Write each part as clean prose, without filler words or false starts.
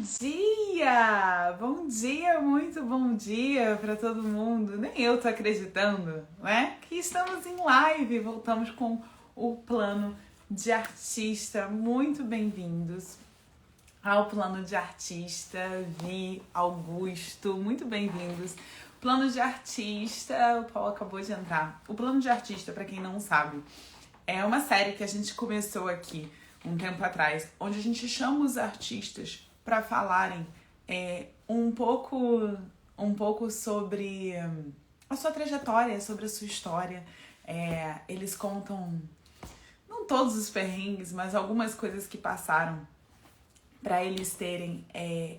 dia! Bom dia, muito bom dia para todo mundo. Nem eu tô acreditando, né? Que estamos em live, voltamos com o plano de artista. Muito bem-vindos ao plano de artista, Vi, Augusto, muito bem-vindos. Plano de artista, o Paulo acabou de entrar. O plano de artista, para quem não sabe, é uma série que a gente começou aqui um tempo atrás, onde a gente chama os artistas para falarem um pouco sobre a sua trajetória, sobre a sua história. Eles contam, não todos os perrengues, mas algumas coisas que passaram para eles terem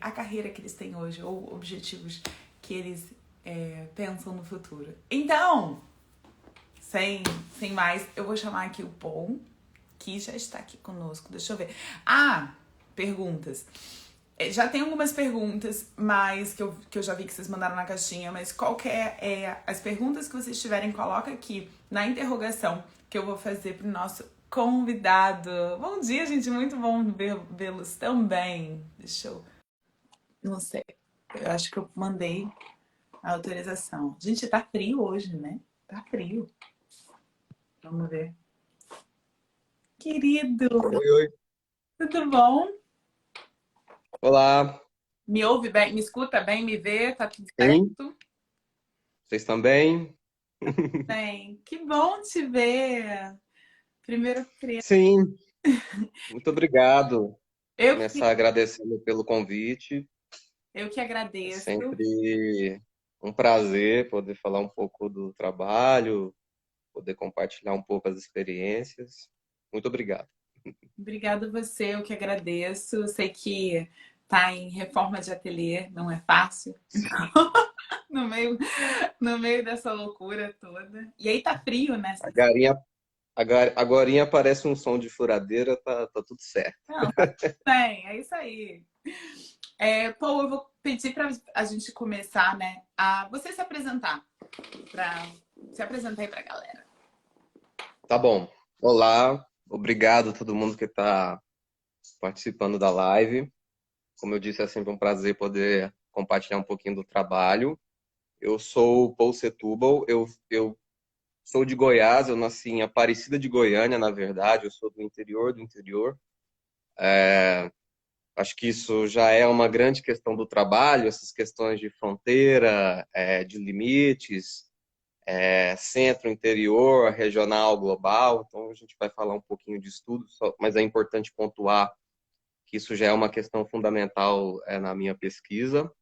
a carreira que eles têm hoje ou objetivos que eles pensam no futuro. Então, sem mais, eu vou chamar aqui o Paul, que já está aqui conosco. Deixa eu ver. Perguntas. Já tem algumas perguntas, mas que eu já vi que vocês mandaram na caixinha, mas qualquer as perguntas que vocês tiverem, coloca aqui na interrogação que eu vou fazer pro nosso convidado. Bom dia, gente, muito bom vê-los também. Deixa eu... Não sei, eu acho que eu mandei a autorização. Gente, tá frio hoje, né? Tá frio. Vamos ver. Querido, Oi, oi. tudo bom? Olá. Me ouve bem? Me escuta bem? Me vê? Tá tudo Sim, certo? vocês também? Bem, que bom te ver. Primeiro queria. Sim, muito obrigado. Eu Começar que, agradecendo pelo convite. eu que É agradeço. sempre um prazer poder falar um pouco do trabalho, poder compartilhar um pouco as experiências. Muito obrigado. Obrigada você, eu que agradeço. Eu sei que tá em reforma de ateliê, não é fácil. No meio, no meio dessa loucura toda. E aí tá frio, né? A garinha, agorinha aparece um som de furadeira, tá tudo certo. Não, tá tudo bem, é isso aí. Paul, eu vou pedir para a gente começar, né? A você se apresentar. Pra, Se apresenta aí pra galera. Tá bom. Olá, obrigado a todo mundo que está participando da live. Como eu disse, é sempre um prazer poder compartilhar um pouquinho do trabalho. Eu sou o Paul Setúbal, eu sou de Goiás, eu nasci em Aparecida de Goiânia, na verdade, eu sou do interior do interior. Acho que isso já é uma grande questão do trabalho, essas questões de fronteira, de limites, centro, interior, regional, global. Então a gente vai falar um pouquinho disso tudo, mas é importante pontuar que isso já é uma questão fundamental na minha pesquisa.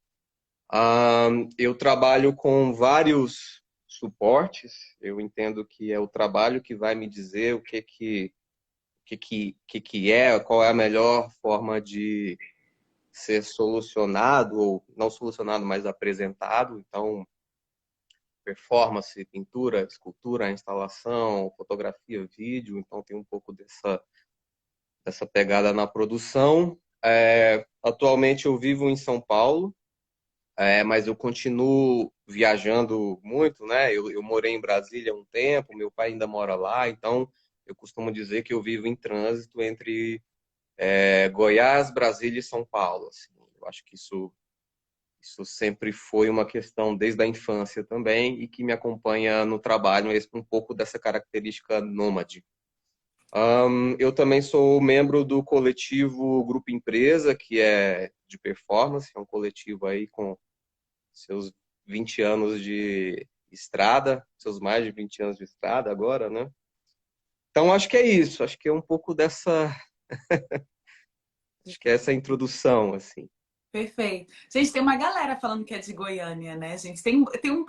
Eu trabalho com vários suportes. Eu entendo que é o trabalho que vai me dizer o que é, qual é a melhor forma de ser solucionado, ou não solucionado, mas apresentado. Então, performance, pintura, escultura, instalação, fotografia, vídeo. Então, tem um pouco dessa pegada na produção. Atualmente, eu vivo em São Paulo. Mas eu continuo viajando muito, né? Eu morei em Brasília há um tempo, meu pai ainda mora lá, então eu costumo dizer que eu vivo em trânsito entre Goiás, Brasília e São Paulo. Assim. Eu acho que isso sempre foi uma questão desde a infância também e que me acompanha no trabalho, um pouco dessa característica nômade. Eu também sou membro do coletivo Grupo Empresa, que é de performance, é um coletivo aí com seus 20 anos de estrada, seus mais de 20 anos de estrada agora, né? Então acho que é isso, acho que é um pouco acho que é essa introdução, assim. Perfeito. Gente, tem uma galera falando que é de Goiânia, né, gente? Tem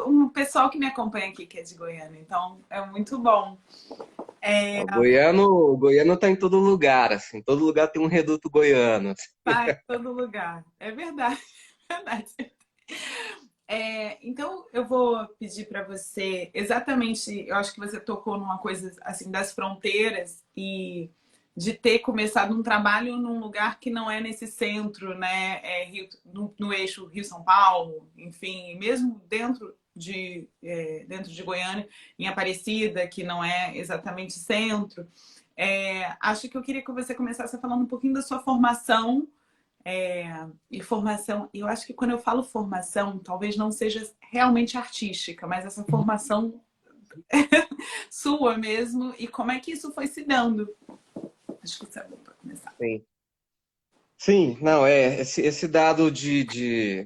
um pessoal que me acompanha aqui que é de Goiânia, então é muito bom. O goiano tá em todo lugar, assim, todo lugar tem um reduto goiano. Tá em todo lugar. É verdade, é verdade. Então eu vou pedir para você exatamente, eu acho que você tocou numa coisa assim das fronteiras e de ter começado um trabalho num lugar que não é nesse centro, né? No eixo Rio-São Paulo, enfim, mesmo dentro de Goiânia, em Aparecida, que não é exatamente centro. Acho que eu queria que você começasse falando um pouquinho da sua formação É, e formação, eu acho que quando eu falo formação, talvez não seja realmente artística, mas essa formação sua mesmo, e como é que isso foi se dando? Acho que isso é bom para começar. Sim. Sim, não, esse dado de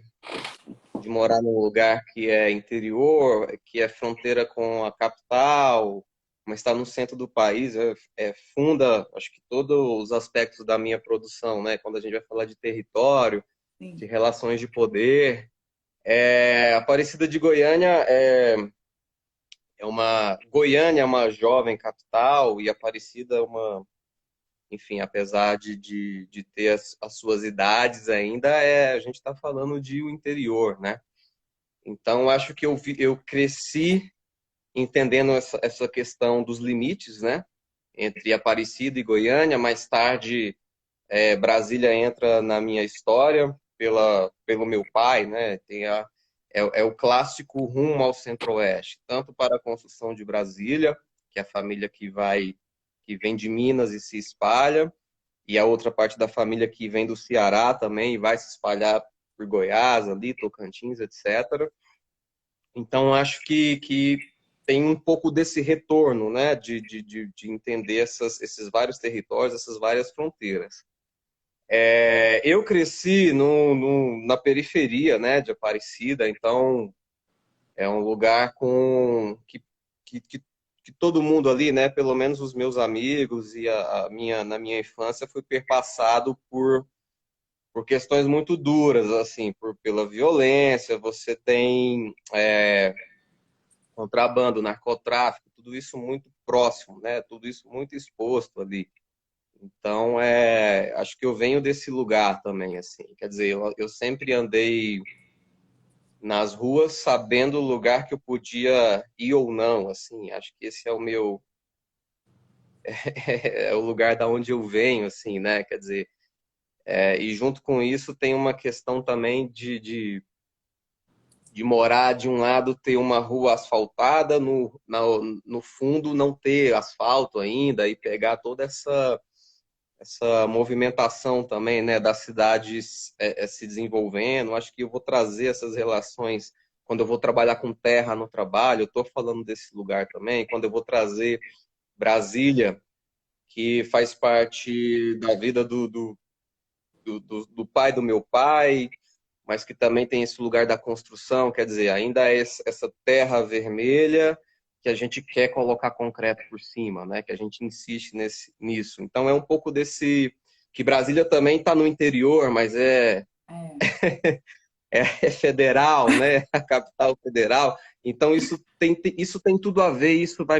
morar num lugar que é interior, que é fronteira com a capital, mas está no centro do país, funda, acho que todos os aspectos da minha produção, né? Quando a gente vai falar de território, Sim, de relações de poder. Aparecida de Goiânia Goiânia é uma jovem capital e Aparecida é uma, enfim, apesar de ter as suas idades ainda, a gente está falando de o interior, né? Então, acho que eu cresci entendendo essa questão dos limites, né? Entre Aparecida e Goiânia. Mais tarde, Brasília entra na minha história pelo meu pai, né? É o clássico rumo ao Centro-Oeste, tanto para a construção de Brasília, que é a família que vem de Minas e se espalha, e a outra parte da família que vem do Ceará também e vai se espalhar por Goiás, ali, Tocantins, etc. Então, acho que tem um pouco desse retorno, né, de entender esses vários territórios, essas várias fronteiras. Eu cresci na periferia, né, de Aparecida, então é um lugar que, que, que todo mundo ali, né, pelo menos os meus amigos e na minha infância, foi perpassado por questões muito duras, assim, pela violência. Você tem contrabando, narcotráfico, tudo isso muito próximo, né? Tudo isso muito exposto ali. Então, acho que eu venho desse lugar também, assim. Quer dizer, eu sempre andei nas ruas sabendo o lugar que eu podia ir ou não, assim. Acho que esse é o meu é o lugar da onde eu venho, assim, né? Quer dizer, e junto com isso tem uma questão também de morar de um lado ter uma rua asfaltada, no fundo não ter asfalto ainda e pegar toda essa movimentação também, né, da cidade se desenvolvendo. Acho que eu vou trazer essas relações quando eu vou trabalhar com terra no trabalho. Eu estou falando desse lugar também. Quando eu vou trazer Brasília, que faz parte da vida do pai do meu pai, mas que também tem esse lugar da construção, quer dizer, ainda é essa terra vermelha que a gente quer colocar concreto por cima, né? Que a gente insiste nisso. Então é um pouco desse que Brasília também está no interior, mas é, é federal, né? A capital federal. Então isso tem tudo a ver, isso vai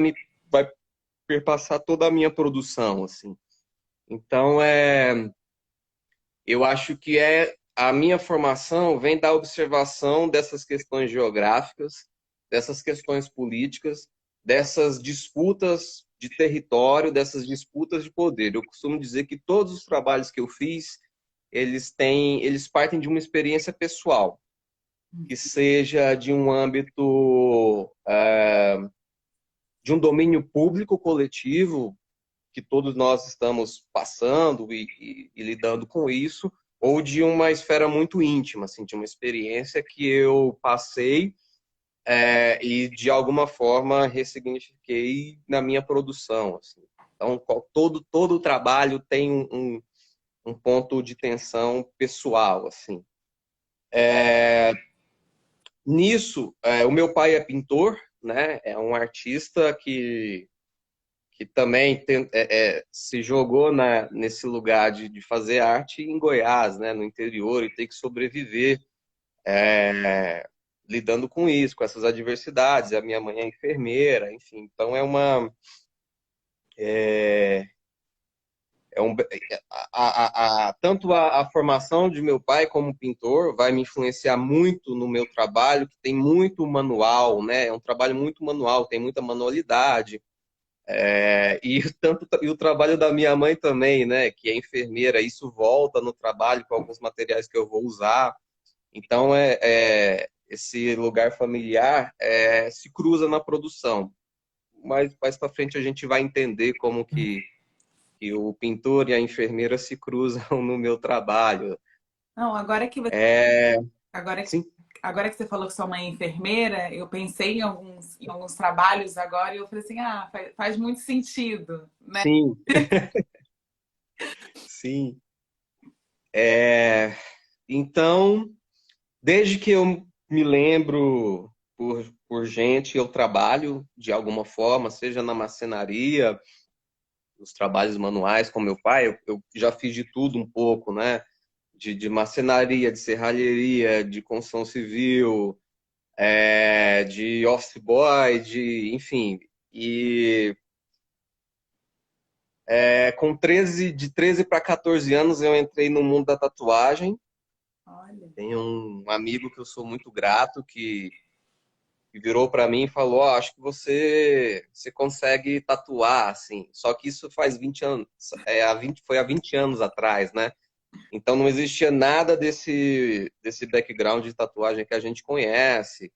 perpassar toda a minha produção, assim. Então eu acho que a minha formação vem da observação dessas questões geográficas, dessas questões políticas, dessas disputas de território, dessas disputas de poder. Eu costumo dizer que todos os trabalhos que eu fiz, eles partem de uma experiência pessoal, que seja de um âmbito de um domínio público coletivo, que todos nós estamos passando e lidando com isso, ou de uma esfera muito íntima, assim, de uma experiência que eu passei e de alguma forma ressignifiquei na minha produção. Assim. Então, todo o trabalho tem um ponto de tensão pessoal. Assim. Nisso, o meu pai é pintor, né? É um artista que também se jogou nesse lugar de fazer arte em Goiás, né, no interior, e ter que sobreviver lidando com isso, com essas adversidades. A minha mãe é enfermeira, enfim. Então é um, tanto a formação de meu pai como pintor vai me influenciar muito no meu trabalho, que tem muito manual, né? É um trabalho muito manual, tem muita manualidade. E o trabalho da minha mãe também, né, que é enfermeira, isso volta no trabalho com alguns materiais que eu vou usar. Então, esse lugar familiar se cruza na produção. Mas mais para frente a gente vai entender que o pintor e a enfermeira se cruzam no meu trabalho. Não, É, agora, sim, agora que você falou que sua mãe é enfermeira, eu pensei em alguns trabalhos agora e eu falei assim, ah, faz muito sentido, né? sim, sim. É, então, desde que eu me lembro por gente, eu trabalho de alguma forma, seja na marcenaria, nos trabalhos manuais com meu pai, eu já fiz de tudo um pouco, né? De marcenaria, de serralheria, de construção civil, de office boy, enfim. E de 13 para 14 anos eu entrei no mundo da tatuagem. Olha. Tenho um amigo que eu sou muito grato que virou para mim e falou: "Ó, acho que você consegue tatuar assim". Só que isso faz 20 anos, foi há 20 anos atrás, né? Então não existia nada desse background de tatuagem que a gente conhece.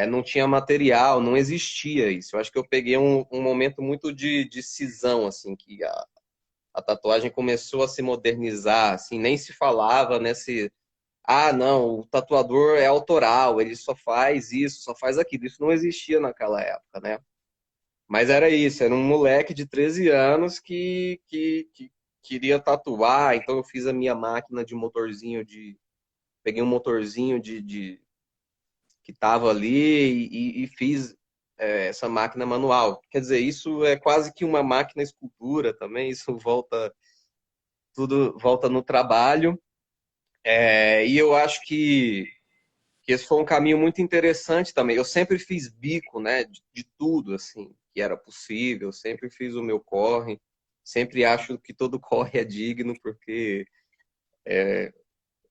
Não tinha material, não existia isso. Eu acho que eu peguei um momento muito de cisão, assim, que a tatuagem começou a se modernizar, assim, nem se falava nesse, ah, não, o tatuador é autoral, ele só faz isso, só faz aquilo. Isso não existia naquela época, né? Mas era isso, era um moleque de 13 anos que queria tatuar, então eu fiz a minha máquina de motorzinho peguei um motorzinho que estava ali e fiz essa máquina manual. Quer dizer, isso é quase que uma máquina escultura também, isso tudo volta no trabalho. E eu acho que esse foi um caminho muito interessante também. Eu sempre fiz bico, né, de tudo, assim, que era possível, sempre fiz o meu corre, sempre acho que todo corre é digno, porque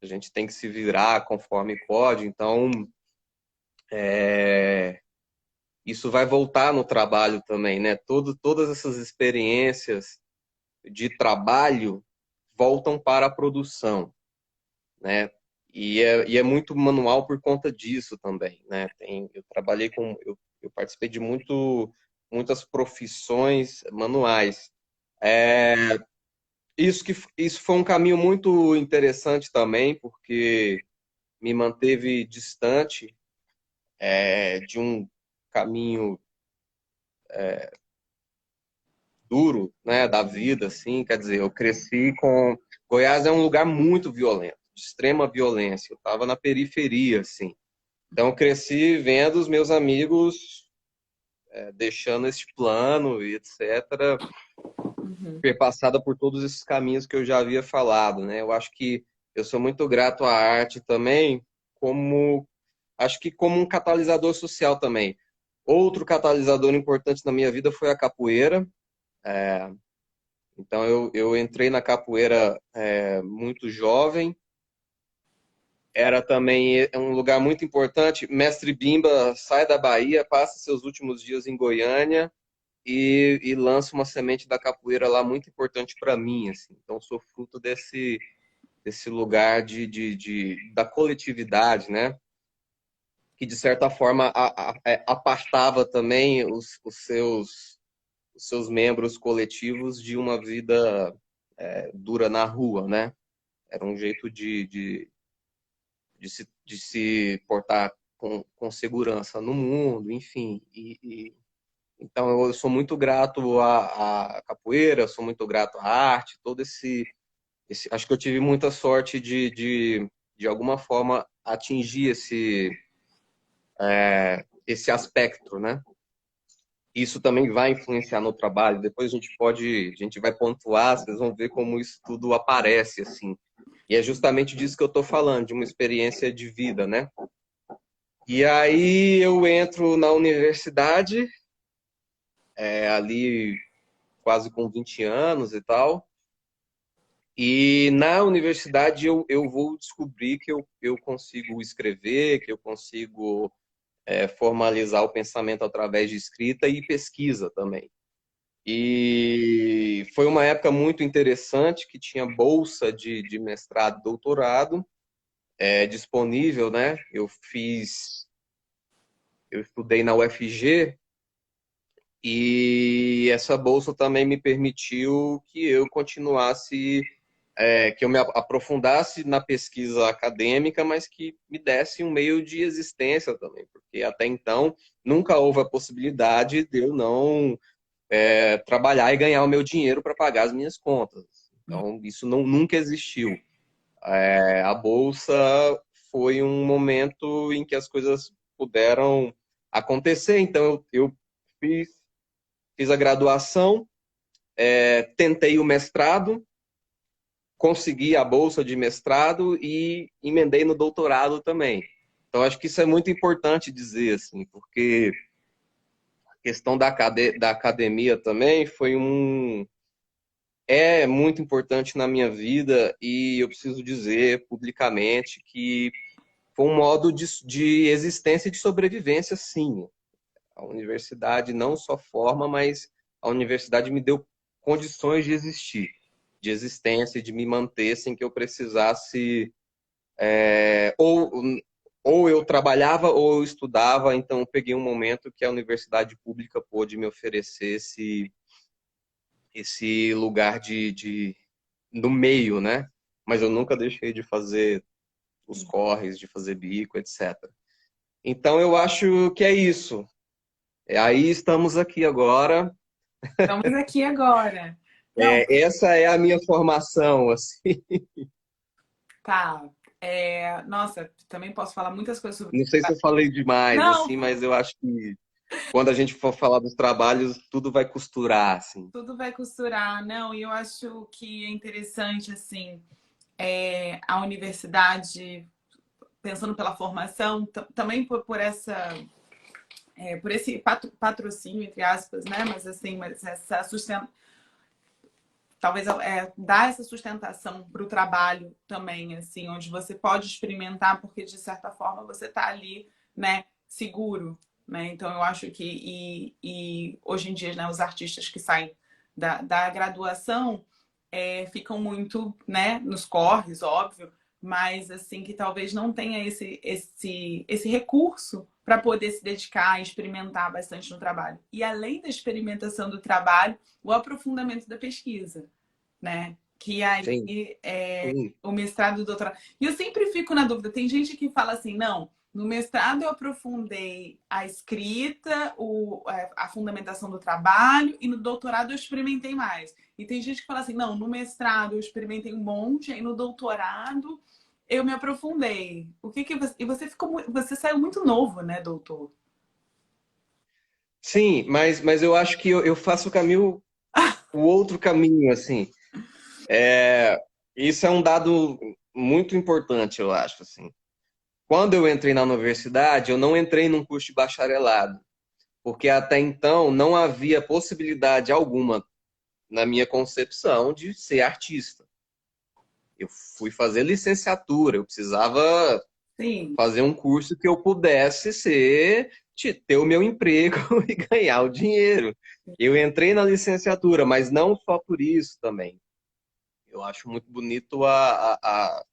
a gente tem que se virar conforme pode, então isso vai voltar no trabalho também, né? Todas essas experiências de trabalho voltam para a produção, né? E é muito manual por conta disso também, né? Eu trabalhei eu participei de muitas profissões manuais. É, isso foi um caminho muito interessante também, porque me manteve distante de um caminho duro, né, da vida, assim, quer dizer, eu cresci com... Goiás é um lugar muito violento, de extrema violência, eu estava na periferia, assim, então eu cresci vendo os meus amigos deixando este plano e etc., Uhum. perpassada por todos esses caminhos que eu já havia falado, né, eu acho que eu sou muito grato à arte também, como, acho que como um catalisador social também. Outro catalisador importante na minha vida foi a capoeira. Então eu entrei na capoeira muito jovem. Era também um lugar muito importante. Mestre Bimba sai da Bahia, passa seus últimos dias em Goiânia e lança uma semente da capoeira lá muito importante para mim. Assim. Então sou fruto desse lugar da coletividade, né? Que de certa forma apartava também os seus membros coletivos de uma vida dura na rua, né? Era um jeito de se portar com segurança no mundo, enfim. Então eu sou muito grato à capoeira, sou muito grato à arte, todo acho que eu tive muita sorte de alguma forma atingir esse aspecto, né? Isso também vai influenciar no trabalho. Depois a gente vai pontuar, vocês vão ver como isso tudo aparece assim. E é justamente disso que eu estou falando, de uma experiência de vida, né? E aí eu entro na universidade, ali quase com 20 anos e tal. E na universidade eu vou descobrir que eu consigo escrever, que eu consigo formalizar o pensamento através de escrita e pesquisa também. E foi uma época muito interessante que tinha bolsa de mestrado e doutorado disponível, né? Eu estudei na UFG e essa bolsa também me permitiu que eu continuasse que eu me aprofundasse na pesquisa acadêmica, mas que me desse um meio de existência também, porque até então nunca houve a possibilidade de eu não trabalhar e ganhar o meu dinheiro para pagar as minhas contas. Então, isso nunca existiu. A bolsa foi um momento em que as coisas puderam acontecer. Então, eu fiz a graduação, tentei o mestrado, consegui a bolsa de mestrado e emendei no doutorado também. Então, acho que isso é muito importante dizer, assim, porque a questão da academia também é muito importante na minha vida e eu preciso dizer publicamente que foi um modo de existência e de sobrevivência, sim. A universidade não só forma, mas a universidade me deu condições de existir, de existência, de me manter sem que eu precisasse ou eu trabalhava ou eu estudava, então eu peguei um momento que a universidade pública pôde me oferecer esse lugar no meio, né? Mas eu nunca deixei de fazer os corres, de fazer bico, etc. Então eu acho que é isso. Aí estamos aqui agora. Estamos aqui agora. Não, Essa é a minha formação, assim. tá. Nossa, também posso falar muitas coisas sobre. Não sei se eu falei demais, Não, assim, mas eu acho que quando a gente for falar dos trabalhos, tudo vai costurar, assim. tudo vai costurar. Não, e eu acho que é interessante, assim, a universidade, pensando pela formação, também por essa. Por esse patrocínio, entre aspas, né? Mas assim, mas essa talvez dar essa sustentação para o trabalho também, assim, onde você pode experimentar, porque de certa forma você está ali, né, seguro, né? Então eu acho que hoje em dia, né, os artistas que saem da graduação ficam muito, né, nos corres, óbvio, mas assim que talvez não tenha esse recurso para poder se dedicar e experimentar bastante no trabalho. E além da experimentação do trabalho, o aprofundamento da pesquisa, né? Que Sim, aí sim. o mestrado e o doutorado. E eu sempre fico na dúvida. Tem gente que fala assim, não, no mestrado eu aprofundei a escrita, a fundamentação do trabalho, e no doutorado eu experimentei mais. E tem gente que fala assim, não, no mestrado eu experimentei um monte, aí no doutorado eu me aprofundei. O que que você... E você saiu muito novo, né, doutor? Sim, mas eu acho que eu faço o outro caminho, assim. Isso é um dado muito importante, eu acho, assim. Quando eu entrei na universidade, eu não entrei num curso de bacharelado, porque até então não havia possibilidade alguma, na minha concepção, de ser artista. Eu fui fazer licenciatura, eu precisava Sim, fazer um curso que eu pudesse ter o meu emprego e ganhar o dinheiro. Eu entrei na licenciatura, mas não só por isso também. Eu acho muito bonito a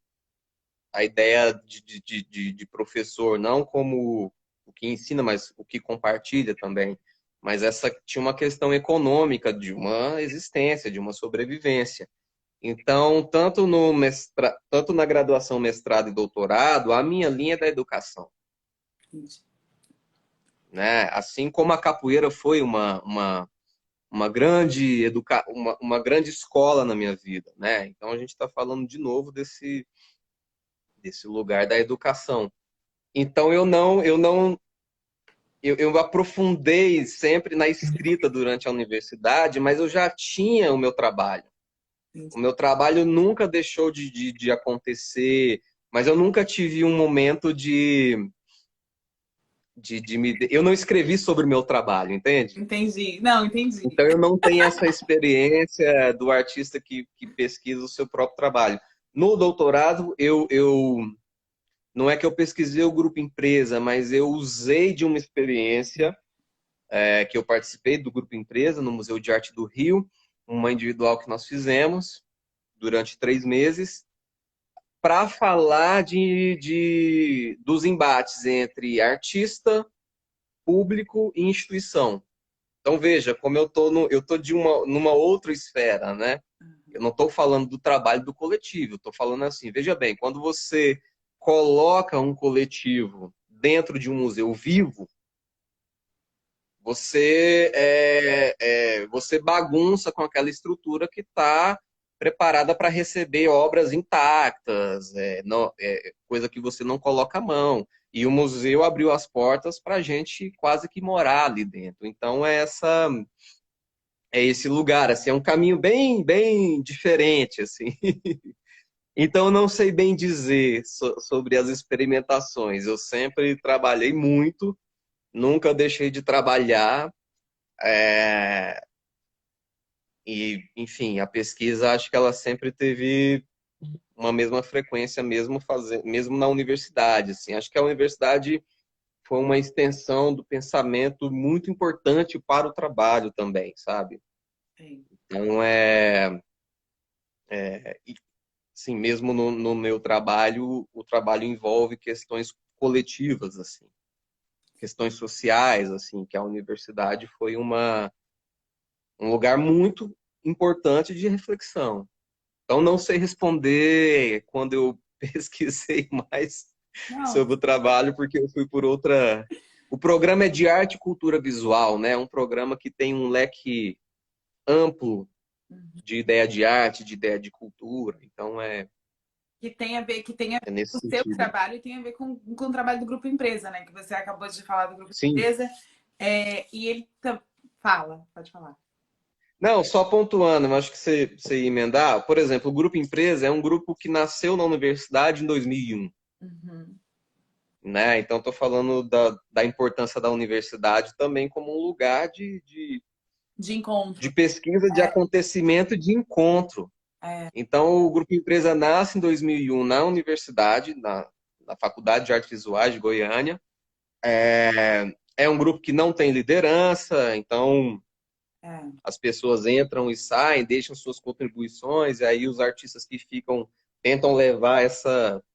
ideia de professor, não como o que ensina, mas o que compartilha também. Mas essa tinha uma questão econômica de uma existência, de uma sobrevivência. Então, tanto na graduação, mestrado e doutorado, a minha linha é da educação, entendi. né? Assim como a capoeira foi uma grande escola na minha vida, né? Então a gente está falando de novo desse lugar da educação. Então eu aprofundei sempre na escrita durante a universidade, mas eu já tinha o meu trabalho. O meu trabalho nunca deixou de acontecer, mas eu nunca tive um momento eu não escrevi sobre o meu trabalho, entende? Entendi. Não, entendi. Então eu não tenho essa experiência do artista que pesquisa o seu próprio trabalho. No doutorado, eu não é que eu pesquisei o grupo empresa, mas eu usei de uma experiência que eu participei do grupo empresa no Museu de Arte do Rio, uma individual que nós fizemos durante 3 meses, para falar dos embates entre artista, público e instituição. Então veja como eu tô numa outra esfera, né? eu não estou falando do trabalho do coletivo, estou falando assim, veja bem, quando você coloca um coletivo dentro de um museu vivo, você bagunça com aquela estrutura que está preparada para receber obras intactas, coisa que você não coloca a mão. E o museu abriu as portas para a gente quase que morar ali dentro. Então é esse lugar, assim, é um caminho bem, bem diferente, assim. Então, eu não sei bem dizer sobre as experimentações. Eu sempre trabalhei muito, nunca deixei de trabalhar. é, enfim, a pesquisa, acho que ela sempre teve uma mesma frequência, mesmo na universidade. Assim. Acho que a universidade foi uma extensão do pensamento muito importante para o trabalho também, sabe? Sim. Então, sim, mesmo no meu trabalho, o trabalho envolve questões coletivas, assim, questões sociais, assim, que a universidade foi um lugar muito importante de reflexão. Então, não sei responder quando eu pesquisei mais Não. sobre o trabalho, porque eu fui por outra. O programa é de arte e cultura visual, né? É um programa que tem um leque amplo Uhum. de ideia de arte, de ideia de cultura. Então, Que tem a ver é com nesse o seu sentido. trabalho e tem a ver com o trabalho do Grupo Empresa, né? Que você acabou de falar do Grupo Sim. Empresa. E ele fala, pode falar. Não, só pontuando, eu acho que você ia emendar. Por exemplo, o Grupo Empresa é um grupo que nasceu na universidade em 2001, Uhum. né? Então, estou falando da importância da universidade também como um lugar De de encontro. pesquisa, de acontecimento, de encontro. É, Então, o Grupo Empresa nasce em 2001 na universidade, na Faculdade de Artes Visuais de Goiânia. É um grupo que não tem liderança, então é. as pessoas entram e saem, deixam suas contribuições, e aí os artistas que ficam tentam levar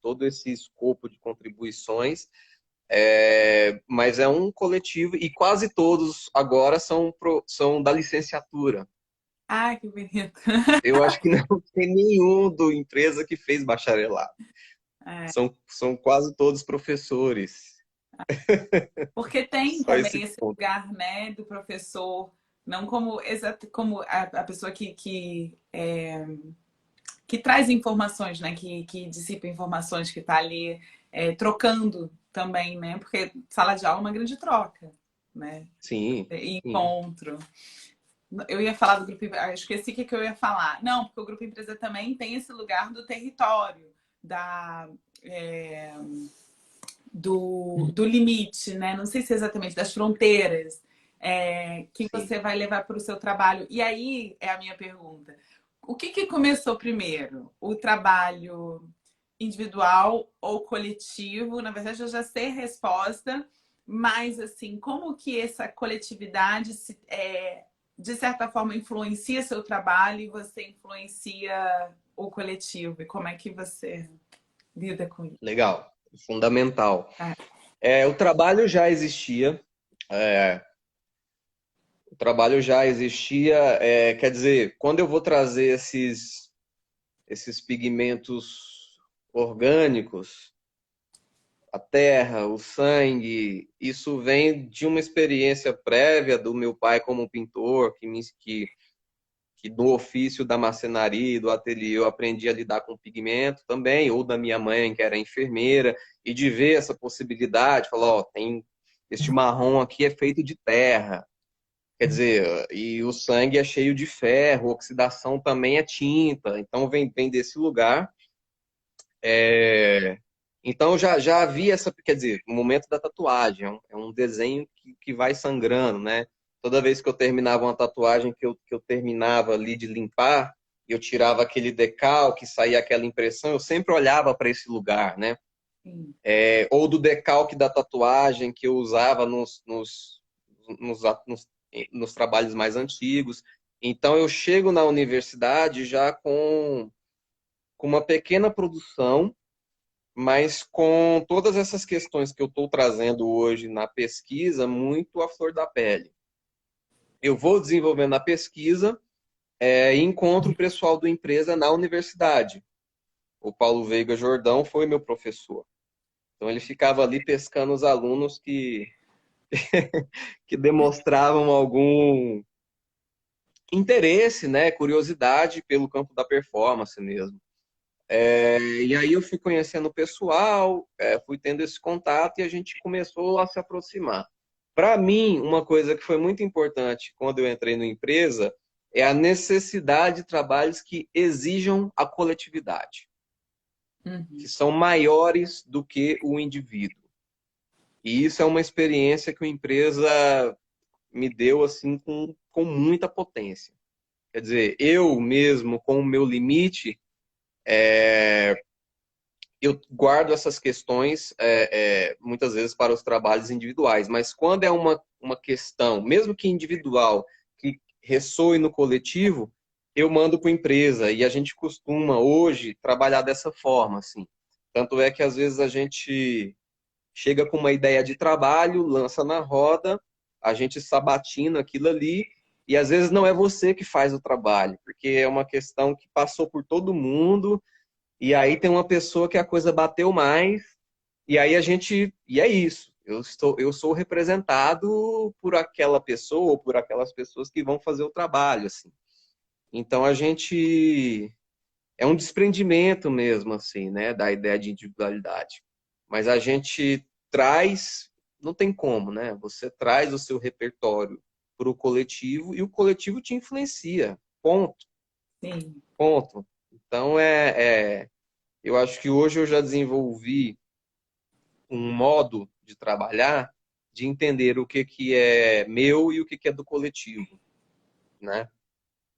todo esse escopo de contribuições. Mas é um coletivo, e quase todos agora são da licenciatura. Ai, que bonito. Eu acho que não tem nenhum do empresa que fez bacharelado. É. São quase todos professores. Porque tem Só também esse esse ponto. lugar, né, do professor, não como exato como a pessoa que traz informações, né, que dissipa informações, que está ali trocando também, né, porque sala de aula é uma grande troca, né, Sim, sim. encontro. Eu ia falar do grupo, esqueci o que eu ia falar. Não, porque o grupo empresa também tem esse lugar do território, da é, do limite, né? Não sei se é exatamente das fronteiras que Sim. você vai levar para o seu trabalho. E aí é a minha pergunta: o que começou primeiro? O trabalho individual ou coletivo? Na verdade, eu já sei a resposta, mas assim, como que essa coletividade de certa forma influencia seu trabalho e você influencia o coletivo? E como é que você lida com isso? Legal. Fundamental. É, O trabalho já existia. é, o trabalho já existia. Quer dizer, quando eu vou trazer esses pigmentos orgânicos, a terra, o sangue, isso vem de uma experiência prévia do meu pai como pintor, que do ofício da marcenaria e do ateliê eu aprendi a lidar com pigmento também, ou da minha mãe, que era enfermeira, e de ver essa possibilidade, falar, ó, tem este marrom aqui é feito de terra. Quer dizer, e o sangue é cheio de ferro, oxidação também é tinta, então vem desse lugar. Então já havia essa, quer dizer, o momento da tatuagem, é um desenho que vai sangrando, né? Toda vez que eu terminava uma tatuagem, que eu terminava ali de limpar, eu tirava aquele decalque, saía aquela impressão, eu sempre olhava para esse lugar, né? sim. Ou do decalque da tatuagem que eu usava nos, nos, nos trabalhos mais antigos. Então eu chego na universidade já com uma pequena produção, mas com todas essas questões que eu estou trazendo hoje na pesquisa, muito à flor da pele. Eu vou desenvolvendo a pesquisa, e encontro o pessoal do empresa na universidade. O Paulo Veiga Jordão foi meu professor. Então ele ficava ali pescando os alunos que demonstravam algum interesse, né, curiosidade pelo campo da performance mesmo. E aí eu fui conhecendo o pessoal, fui tendo esse contato e a gente começou a se aproximar. Para mim, uma coisa que foi muito importante quando eu entrei na empresa é a necessidade de trabalhos que exijam a coletividade, que Uhum. são maiores do que o indivíduo. E isso é uma experiência que a empresa me deu assim com muita potência. Quer dizer, eu mesmo, com o meu limite, eu guardo essas questões muitas vezes para os trabalhos individuais, mas quando é uma questão, mesmo que individual, que ressoe no coletivo, eu mando para a empresa e a gente costuma hoje trabalhar dessa forma, assim. Tanto é que às vezes a gente chega com uma ideia de trabalho, lança na roda, a gente sabatina aquilo ali e às vezes não é você que faz o trabalho, porque é uma questão que passou por todo mundo e aí tem uma pessoa que a coisa bateu mais, e aí a gente. E é isso. Eu sou representado por aquela pessoa ou por aquelas pessoas que vão fazer o trabalho, assim. Então a gente. É um desprendimento mesmo, assim, né, da ideia de individualidade. Mas a gente traz, não tem como, né? Você traz o seu repertório para o coletivo e o coletivo te influencia. Ponto, Sim. ponto. Então eu acho que hoje eu já desenvolvi um modo de trabalhar, de entender o que, que é meu e o que, que é do coletivo, né?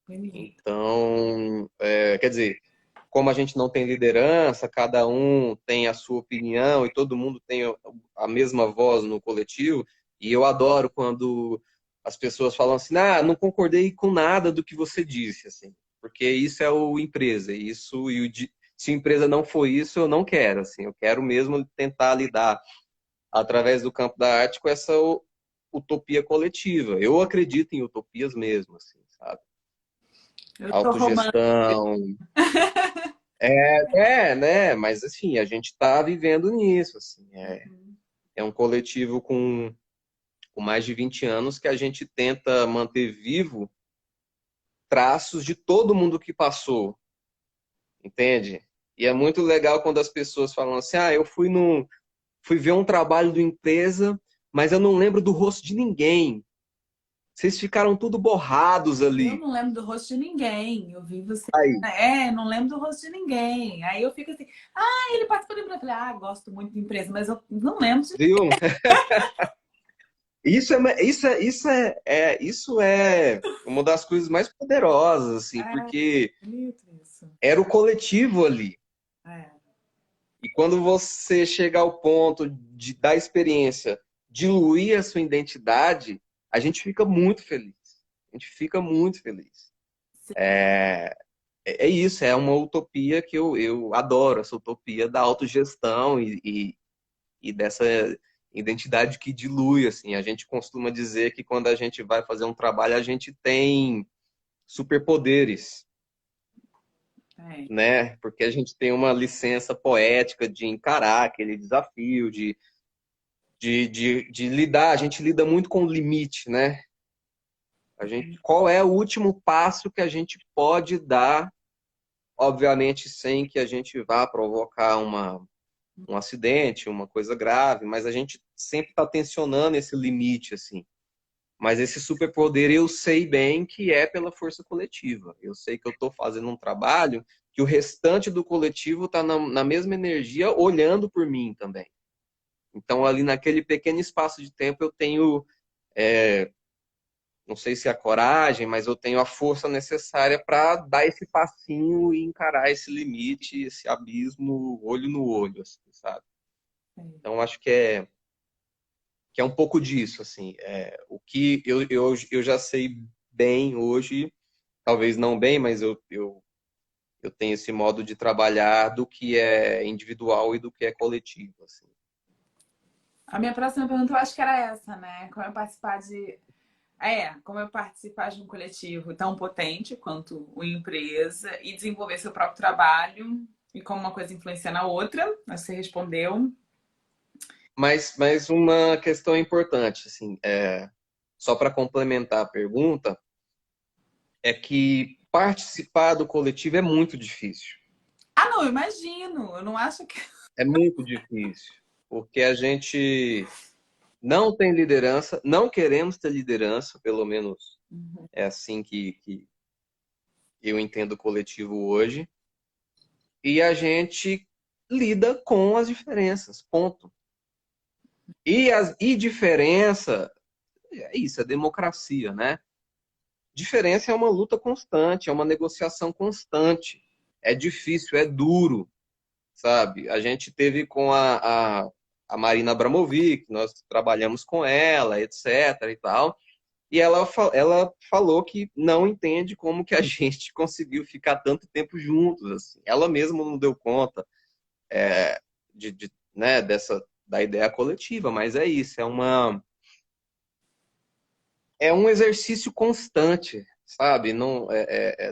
Bonito. Então, quer dizer, como a gente não tem liderança, cada um tem a sua opinião e todo mundo tem a mesma voz no coletivo, e eu adoro quando as pessoas falam assim, não concordei com nada do que você disse, assim, porque isso é o empresa, isso se a empresa não for isso, eu não quero, assim, eu quero mesmo tentar lidar através do campo da arte com essa utopia coletiva. Eu acredito em utopias mesmo, assim, sabe? Eu tô roubando. Autogestão. Né? Mas assim, a gente está vivendo nisso, assim. É um coletivo com mais de 20 anos que a gente tenta manter vivo traços de todo mundo que passou, entende? E é muito legal quando as pessoas falam assim, eu fui ver um trabalho de empresa, mas eu não lembro do rosto de ninguém. Vocês ficaram tudo borrados Eu ali. não lembro do rosto de ninguém. Eu vi você. Aí, Não lembro do rosto de ninguém. Aí eu fico assim, ele participou da empresa. Eu falei, gosto muito da empresa, mas eu não lembro de. viu? Isso é uma das coisas mais poderosas, assim, É, porque bonito isso. era o coletivo ali. É. E quando você chega ao ponto da experiência diluir a sua identidade, a gente fica muito feliz. A gente fica muito feliz. É isso, é uma utopia que eu adoro, essa utopia da autogestão e dessa identidade que dilui, assim. A gente costuma dizer que quando a gente vai fazer um trabalho, a gente tem superpoderes, É. né? Porque a gente tem uma licença poética de encarar aquele desafio, de lidar. A gente lida muito com o limite, né? Qual é o último passo que a gente pode dar, obviamente sem que a gente vá provocar um acidente, uma coisa grave, mas a gente sempre está tensionando esse limite, assim. Mas esse superpoder eu sei bem que é pela força coletiva. Eu sei que eu estou fazendo um trabalho que o restante do coletivo está na mesma energia, olhando por mim também. Então, ali naquele pequeno espaço de tempo, eu tenho, não sei se é a coragem, mas eu tenho a força necessária para dar esse passinho e encarar esse limite, esse abismo, olho no olho, assim, sabe? Então, acho que é um pouco disso, assim. O que eu já sei bem hoje, talvez não bem, mas eu tenho esse modo de trabalhar do que é individual e do que é coletivo, assim. A minha próxima pergunta eu acho que era essa, né? Como é participar de. Como eu participar de um coletivo tão potente quanto uma empresa e desenvolver seu próprio trabalho e como uma coisa influencia na outra, você respondeu. Mas uma questão importante, assim, só para complementar a pergunta, é que participar do coletivo é muito difícil. Ah, não, eu imagino. Eu não acho que. É muito difícil, porque a gente não tem liderança, não queremos ter liderança, pelo menos é assim que eu entendo o coletivo hoje, e a gente lida com as diferenças, ponto. E diferença, é isso, é democracia, né? Diferença é uma luta constante, é uma negociação constante. É difícil, é duro, sabe? A gente teve com a Marina Abramovic, nós trabalhamos com ela, etc. e tal. E ela falou que não entende como que a gente conseguiu ficar tanto tempo juntos. Assim. Ela mesma não deu conta né, da ideia coletiva, mas é isso, é um exercício constante, sabe? Não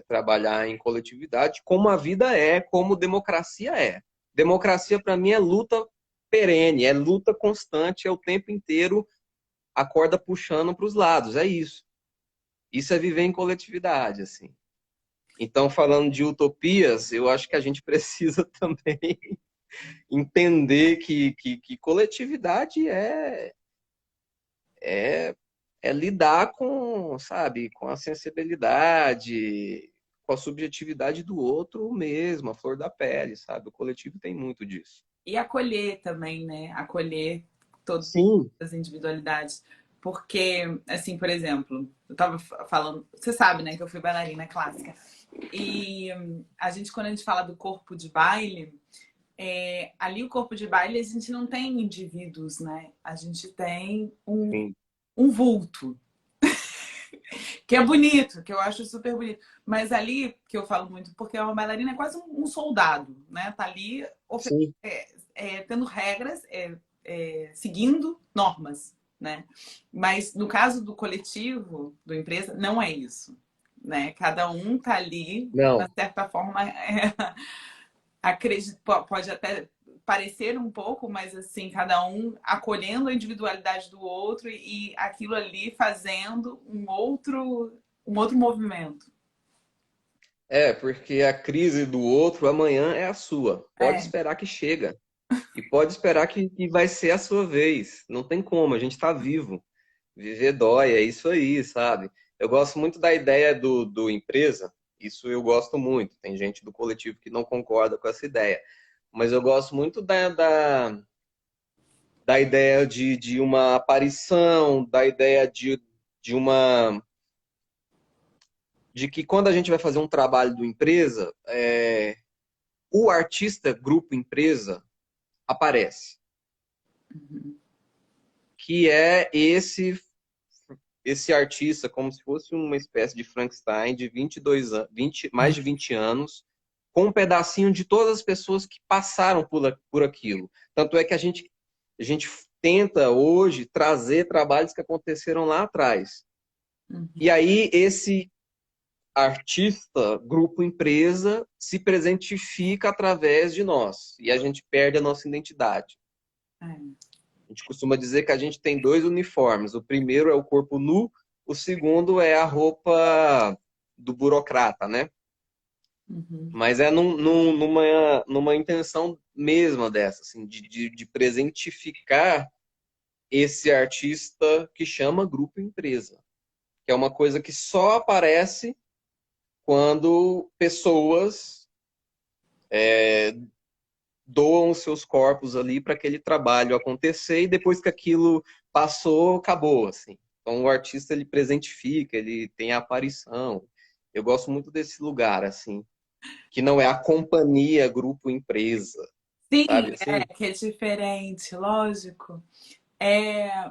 trabalhar em coletividade, como a vida é, como democracia é. Democracia para mim é luta perene, é luta constante, é o tempo inteiro a corda puxando para os lados, é isso. Isso é viver em coletividade, assim. Então, falando de utopias, eu acho que a gente precisa também entender que coletividade é, é lidar com, sabe, com a sensibilidade, com a subjetividade do outro mesmo, a flor da pele, sabe? O coletivo tem muito disso. E acolher também, né? Acolher todas Sim, as individualidades. Porque, assim, por exemplo, eu tava falando, você sabe, né, que eu fui bailarina clássica. E quando a gente fala do corpo de baile, ali o corpo de baile a gente não tem indivíduos, né? A gente tem sim, um vulto, que é bonito, que eu acho super bonito. Mas ali, que eu falo muito, porque uma bailarina é quase um soldado, né? Tá ali sim. tendo regras, seguindo normas, né? Mas no caso do coletivo, do empresa, não é isso, né? Cada um tá ali, de uma Não, certa forma, pode até parecer um pouco, mas assim, cada um acolhendo a individualidade do outro e aquilo ali fazendo um outro movimento. porque a crise do outro amanhã é a sua. Pode É, esperar que chega. E pode esperar que vai ser a sua vez. Não tem como, a gente está vivo. Viver dói, é isso aí, sabe? Eu gosto muito da ideia do empresa, isso eu gosto muito. Tem gente do coletivo que não concorda com essa ideia. Mas eu gosto muito da ideia de uma aparição, da ideia de uma. De que quando a gente vai fazer um trabalho do empresa, o artista grupo empresa aparece. Que é esse artista como se fosse uma espécie de Frankenstein de 22 anos, 20, mais de 20 anos, com um pedacinho de todas as pessoas que passaram por aquilo. Tanto é que a gente tenta hoje trazer trabalhos que aconteceram lá atrás. E aí esse artista, grupo, empresa, se presentifica através de nós. E a gente perde a nossa identidade. é. A gente costuma dizer que a gente tem dois uniformes. O primeiro é o corpo nu, o segundo é a roupa do burocrata, né? Uhum. Mas é numa intenção mesma dessa, assim, de presentificar esse artista que chama grupo empresa, que é uma coisa que só aparece quando pessoas doam os seus corpos ali para aquele trabalho acontecer e depois que aquilo passou, acabou, assim. Então o artista ele presentifica, ele tem a aparição. Eu gosto muito desse lugar, assim, que não é a companhia, grupo, empresa, Sim, sabe assim? que é diferente, lógico. É,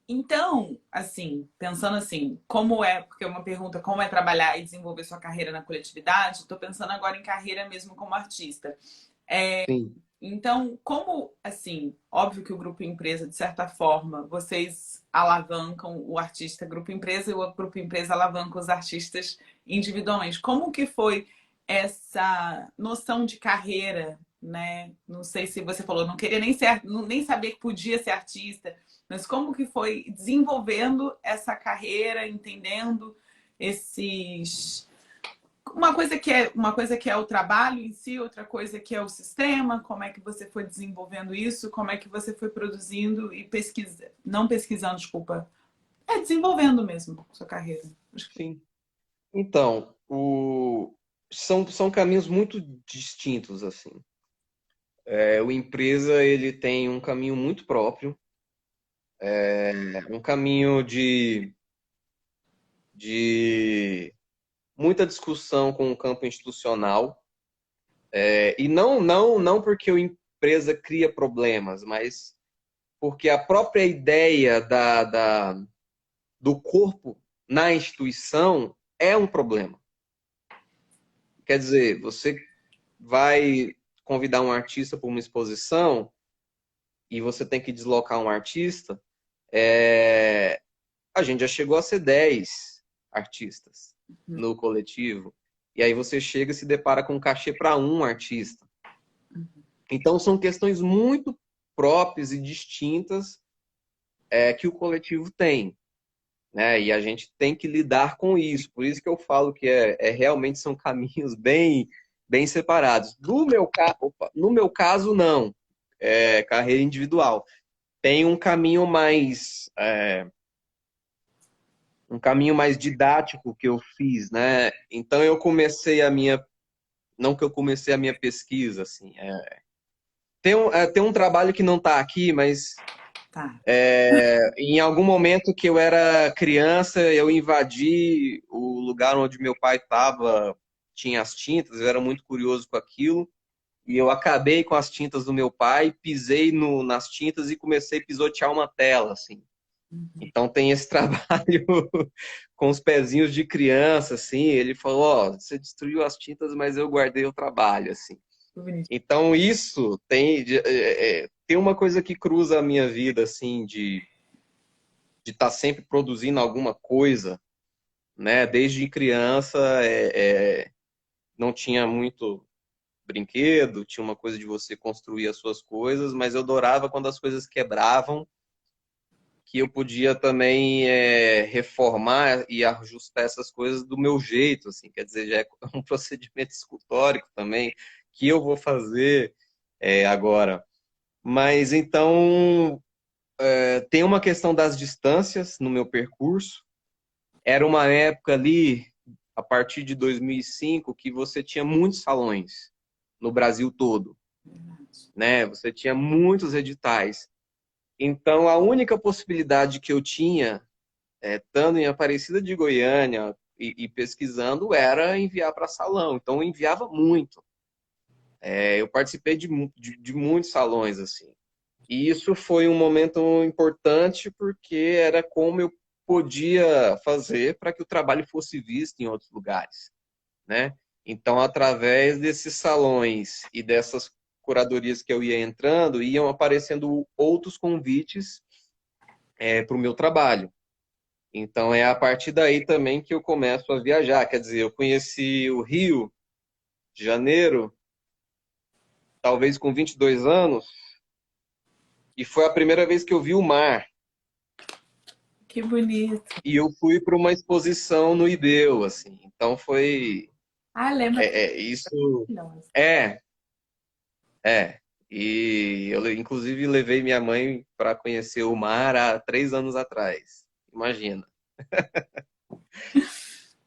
então, assim, pensando assim, como é, porque é uma pergunta, como é trabalhar e desenvolver sua carreira na coletividade, estou pensando agora em carreira mesmo como artista. Sim. Então, como, assim, óbvio que o grupo empresa, de certa forma, vocês alavancam o artista grupo empresa e o grupo empresa alavanca os artistas individualmente. Como que foi essa noção de carreira, né? Não sei se você falou, não queria nem ser, nem saber que podia ser artista, mas como que foi desenvolvendo essa carreira, entendendo esses uma coisa que é o trabalho em si, outra coisa que é o sistema, como é que você foi desenvolvendo isso, como é que você foi produzindo e pesquisando, não pesquisando, desculpa, desenvolvendo mesmo sua carreira. Sim. Então, são caminhos muito distintos, assim. O empresa, ele tem um caminho muito próprio, um caminho de muita discussão com o campo institucional, e não porque a empresa cria problemas, mas porque a própria ideia do corpo na instituição é um problema. Quer dizer, você vai convidar um artista para uma exposição e você tem que deslocar um artista, a gente já chegou a ser 10 artistas no coletivo. E aí você chega e se depara com um cachê para um artista. Então são questões muito próprias e distintas que o coletivo tem. Né? E a gente tem que lidar com isso. Por isso que eu falo que realmente são caminhos bem separados. No meu caso, não. Carreira individual. Tem um caminho mais didático que eu fiz, né? Então eu comecei não que eu comecei a minha pesquisa, assim. Tem um trabalho que não está aqui, mas Tá. em algum momento que eu era criança, eu invadi o lugar onde meu pai estava, tinha as tintas, eu era muito curioso com aquilo, e eu acabei com as tintas do meu pai, pisei nas tintas e comecei a pisotear uma tela, assim. Então tem esse trabalho com os pezinhos de criança, assim. Ele falou, ó, você destruiu as tintas, mas eu guardei o trabalho, assim. Então isso tem uma coisa que cruza a minha vida, assim, de estar sempre produzindo alguma coisa, né? Desde criança não tinha muito brinquedo, tinha uma coisa de você construir as suas coisas, mas eu adorava quando as coisas quebravam, que eu podia também reformar e ajustar essas coisas do meu jeito, assim, quer dizer, já é um procedimento escultórico também que eu vou fazer agora. Mas então tem uma questão das distâncias no meu percurso. Era uma época ali, a partir de 2005, que você tinha muitos salões no Brasil todo, né? Você tinha muitos editais. Então, a única possibilidade que eu tinha, estando em Aparecida de Goiânia e pesquisando, era enviar para salão. Então, eu enviava muito. Eu participei de muitos salões, assim. E isso foi um momento importante porque era como eu podia fazer para que o trabalho fosse visto em outros lugares, né? Então, através desses salões e dessas curadorias que eu ia entrando, iam aparecendo outros convites para o meu trabalho. Então, é a partir daí também que eu começo a viajar. Quer dizer, eu conheci o Rio de Janeiro, talvez com 22 anos, e foi a primeira vez que eu vi o mar. Que bonito. E eu fui para uma exposição no IBEU, assim. Então foi Ah, lembra? isso é é. E eu inclusive levei minha mãe para conhecer o mar há 3 anos atrás. Imagina.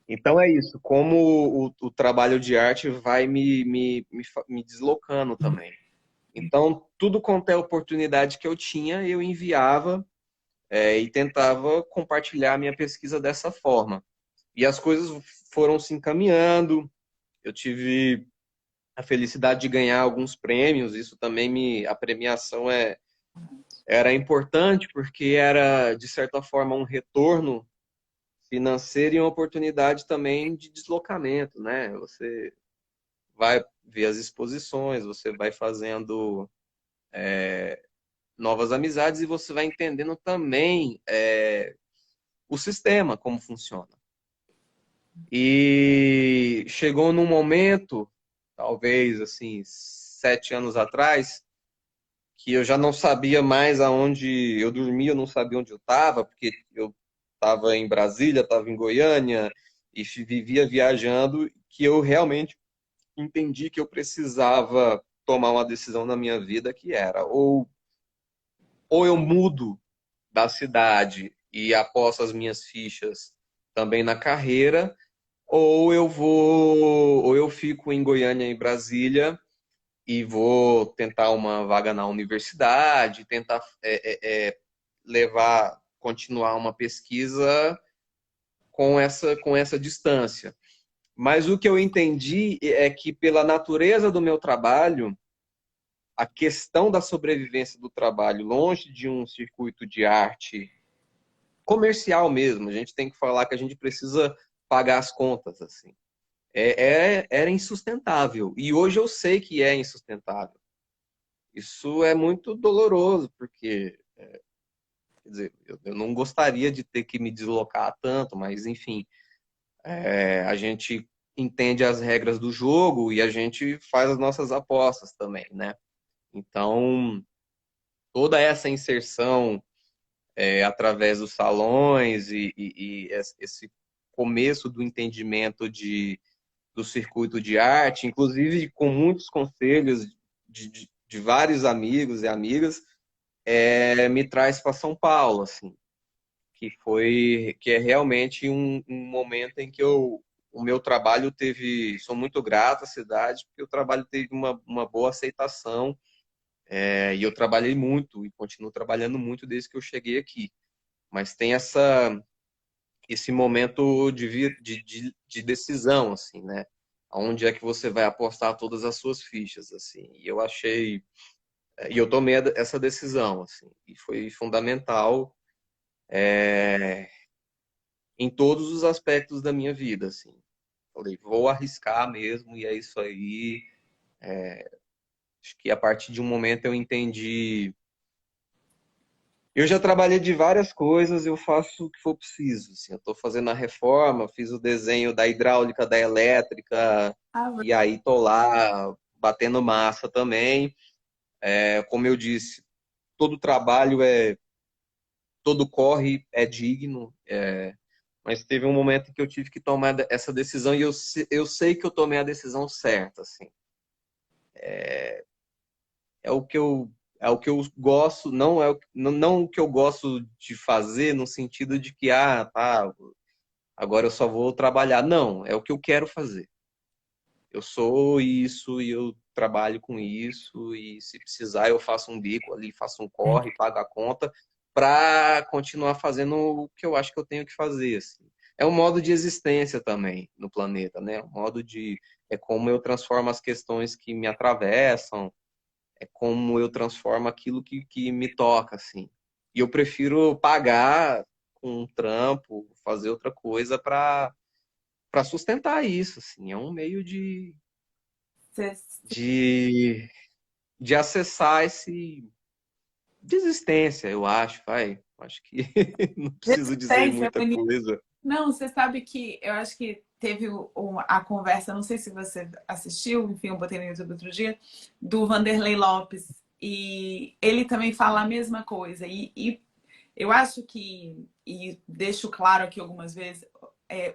Então é isso. Como o trabalho de arte vai me deslocando também. Então tudo quanto é oportunidade que eu tinha, eu enviava e tentava compartilhar a minha pesquisa dessa forma. E as coisas foram se encaminhando. Eu tive a felicidade de ganhar alguns prêmios. Isso também a premiação era importante porque era de certa forma um retorno financeiro e uma oportunidade também de deslocamento, né? Você vai ver as exposições, você vai fazendo novas amizades e você vai entendendo também o sistema, como funciona. E chegou num momento, talvez assim, 7 anos atrás, que eu já não sabia mais aonde eu dormia, eu não sabia onde eu estava, porque eu estava em Brasília, estava em Goiânia e vivia viajando, que eu realmente entendi que eu precisava tomar uma decisão na minha vida que era ou eu mudo da cidade e aposto as minhas fichas também na carreira, ou eu fico em Goiânia e Brasília e vou tentar uma vaga na universidade, tentar continuar uma pesquisa com essa distância. Mas o que eu entendi é que, pela natureza do meu trabalho, a questão da sobrevivência do trabalho, longe de um circuito de arte comercial mesmo, a gente tem que falar que a gente precisa pagar as contas, assim. Era insustentável. E hoje eu sei que é insustentável. Isso é muito doloroso, porque, quer dizer, eu não gostaria de ter que me deslocar tanto, mas, enfim, a gente entende as regras do jogo e a gente faz as nossas apostas também, né? Então, toda essa inserção através dos salões e esse começo do entendimento do circuito de arte, inclusive com muitos conselhos de vários amigos e amigas, me traz para São Paulo, assim, que é realmente um momento em que o meu trabalho teve, sou muito grato à cidade, porque o trabalho teve uma boa aceitação, e eu trabalhei muito e continuo trabalhando muito desde que eu cheguei aqui. Mas tem esse momento de decisão, assim, né? Onde é que você vai apostar todas as suas fichas, assim. E eu achei, e eu tomei essa decisão, assim, e foi fundamental em todos os aspectos da minha vida, assim. Falei, vou arriscar mesmo e é isso aí. Acho que a partir de um momento eu entendi. Eu já trabalhei de várias coisas, eu faço o que for preciso. Assim, eu estou fazendo a reforma, fiz o desenho da hidráulica, da elétrica, Ah, e aí estou lá batendo massa também. Como eu disse, todo trabalho todo corre é digno, mas teve um momento que eu tive que tomar essa decisão e eu sei que eu tomei a decisão certa, assim. É o que eu é o que eu gosto, não o que eu gosto de fazer no sentido de que tá, agora eu só vou trabalhar. Não, é o que eu quero fazer. Eu sou isso e eu trabalho com isso e se precisar eu faço um bico ali, faço um corre, pago a conta para continuar fazendo o que eu acho que eu tenho que fazer, assim. É um modo de existência também no planeta, né? Um modo de é como eu transformo as questões que me atravessam, é como eu transformo aquilo que me toca, assim. E eu prefiro pagar com um trampo, fazer outra coisa para sustentar isso, assim. É um meio você- de, de acessar esse de existência, eu acho, vai. Acho que não preciso dizer resistência é muita bonito. coisa. Não, você sabe que eu acho que teve a conversa, não sei se você assistiu, enfim, eu botei no YouTube outro dia, do Vanderlei Lopes. E ele também fala a mesma coisa. E eu acho que, e deixo claro aqui algumas vezes,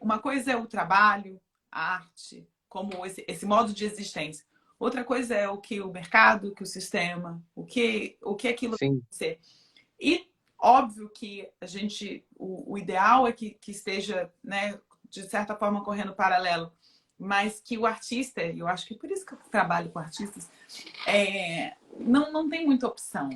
uma coisa é o trabalho, a arte, como esse modo de existência. Outra coisa é o que o mercado, o que o sistema, o que aquilo tem Sim, que ser. E óbvio que o ideal é que esteja, né, de certa forma, correndo paralelo, mas que o artista, e eu acho que por isso que eu trabalho com artistas, não tem muita opção.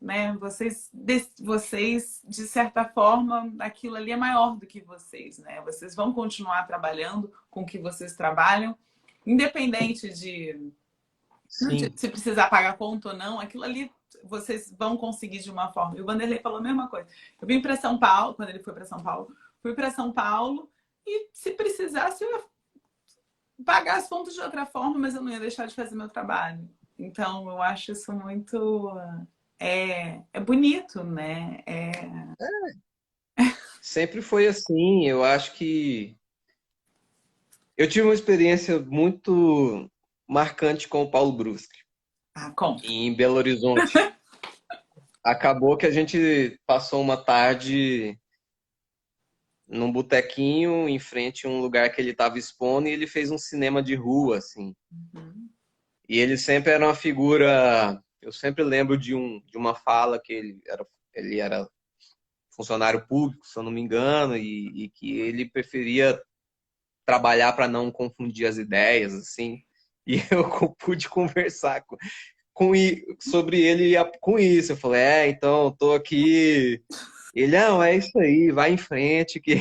Né? Vocês, de certa forma, aquilo ali é maior do que vocês. Né? Vocês vão continuar trabalhando com o que vocês trabalham, independente de sim, se precisar pagar conta ou não, aquilo ali vocês vão conseguir de uma forma. E o Vanderlei falou a mesma coisa. Eu vim para São Paulo, quando ele foi para São Paulo, fui para São Paulo e se precisasse, pagar as contas de outra forma, mas eu não ia deixar de fazer meu trabalho. Então, eu acho isso muito. É bonito, né? Sempre foi assim. Eu acho que eu tive uma experiência muito marcante com o Paulo Brusque, Conta. em Belo Horizonte. Acabou que a gente passou uma tarde num botequinho em frente a um lugar que ele estava expondo e ele fez um cinema de rua, assim. Uhum. E ele sempre era uma figura. Eu sempre lembro de uma fala que ele era funcionário público, se eu não me engano, e que ele preferia trabalhar para não confundir as ideias, assim. E eu pude conversar sobre ele com isso. Eu falei, então, eu tô aqui. Ele, não, é isso aí, vai em frente, que,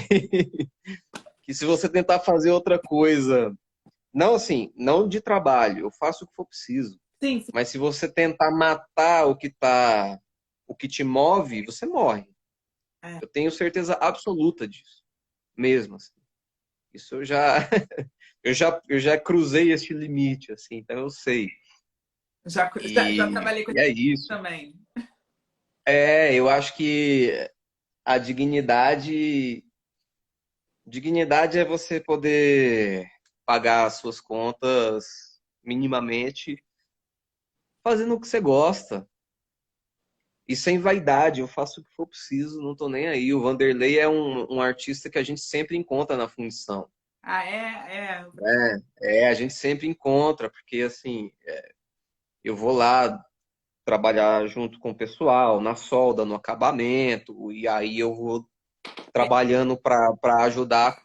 que se você tentar fazer outra coisa, não assim, não de trabalho, eu faço o que for preciso. Sim, sim. Mas se você tentar matar o que te move, você morre. É. Eu tenho certeza absoluta disso, mesmo assim. Isso eu já, eu já cruzei esse limite, assim, então eu sei. Já trabalhei com E isso é isso. também. Eu acho que a dignidade é você poder pagar as suas contas minimamente fazendo o que você gosta. E sem vaidade, eu faço o que for preciso, não tô nem aí. O Vanderlei é um artista que a gente sempre encontra na fundição. Ah, é? A gente sempre encontra, porque assim, eu vou lá trabalhar junto com o pessoal, na solda, no acabamento, e aí eu vou trabalhando para ajudar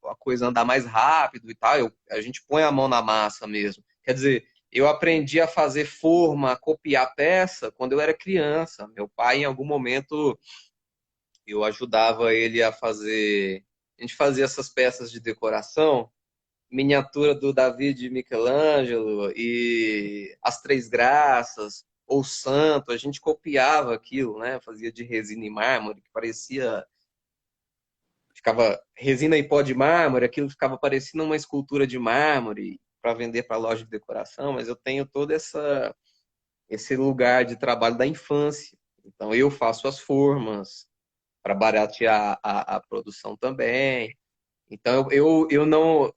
a coisa a andar mais rápido e tal. A gente põe a mão na massa mesmo. Quer dizer, eu aprendi a fazer forma, a copiar peça quando eu era criança. Meu pai, em algum momento, eu ajudava ele a fazer. A gente fazia essas peças de decoração, miniatura do Davi de Michelangelo e as Três Graças ou Santo. A gente copiava aquilo, né? Fazia de resina e mármore, que parecia. Ficava resina e pó de mármore, aquilo ficava parecendo uma escultura de mármore para vender para loja de decoração, mas eu tenho todo esse lugar de trabalho da infância. Então eu faço as formas, para baratear a produção também. Então eu não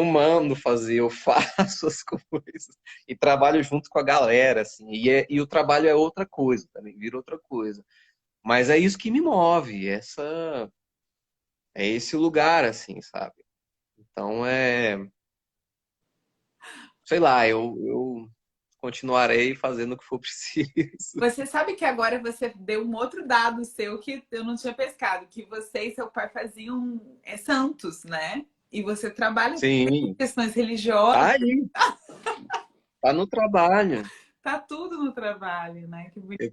mando fazer, eu faço as coisas e trabalho junto com a galera, assim. E o trabalho é outra coisa, também vira outra coisa. Mas é isso que me move, é esse lugar, assim, sabe? Então sei lá, eu continuarei fazendo o que for preciso. Você sabe que agora você deu um outro dado seu que eu não tinha pescado, que você e seu pai faziam santos, né? E você trabalha com Sim, questões religiosas, tá aí, tá no trabalho. tá tudo no trabalho, né? Que bonito. Eu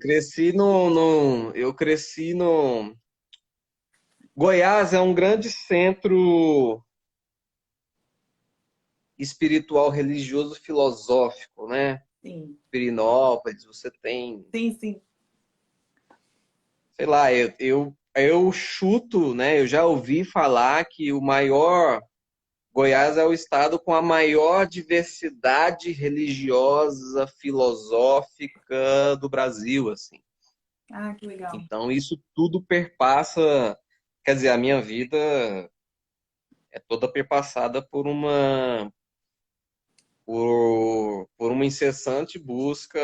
cresci no Goiás é um grande centro espiritual, religioso, filosófico, né? Sim, Pirinópolis, você tem, sim, sim. sei lá, eu chuto, né? Eu já ouvi falar que o maior Goiás é o estado com a maior diversidade religiosa, filosófica do Brasil, assim. Ah, que legal. Então isso tudo perpassa, quer dizer, a minha vida é toda perpassada por uma incessante busca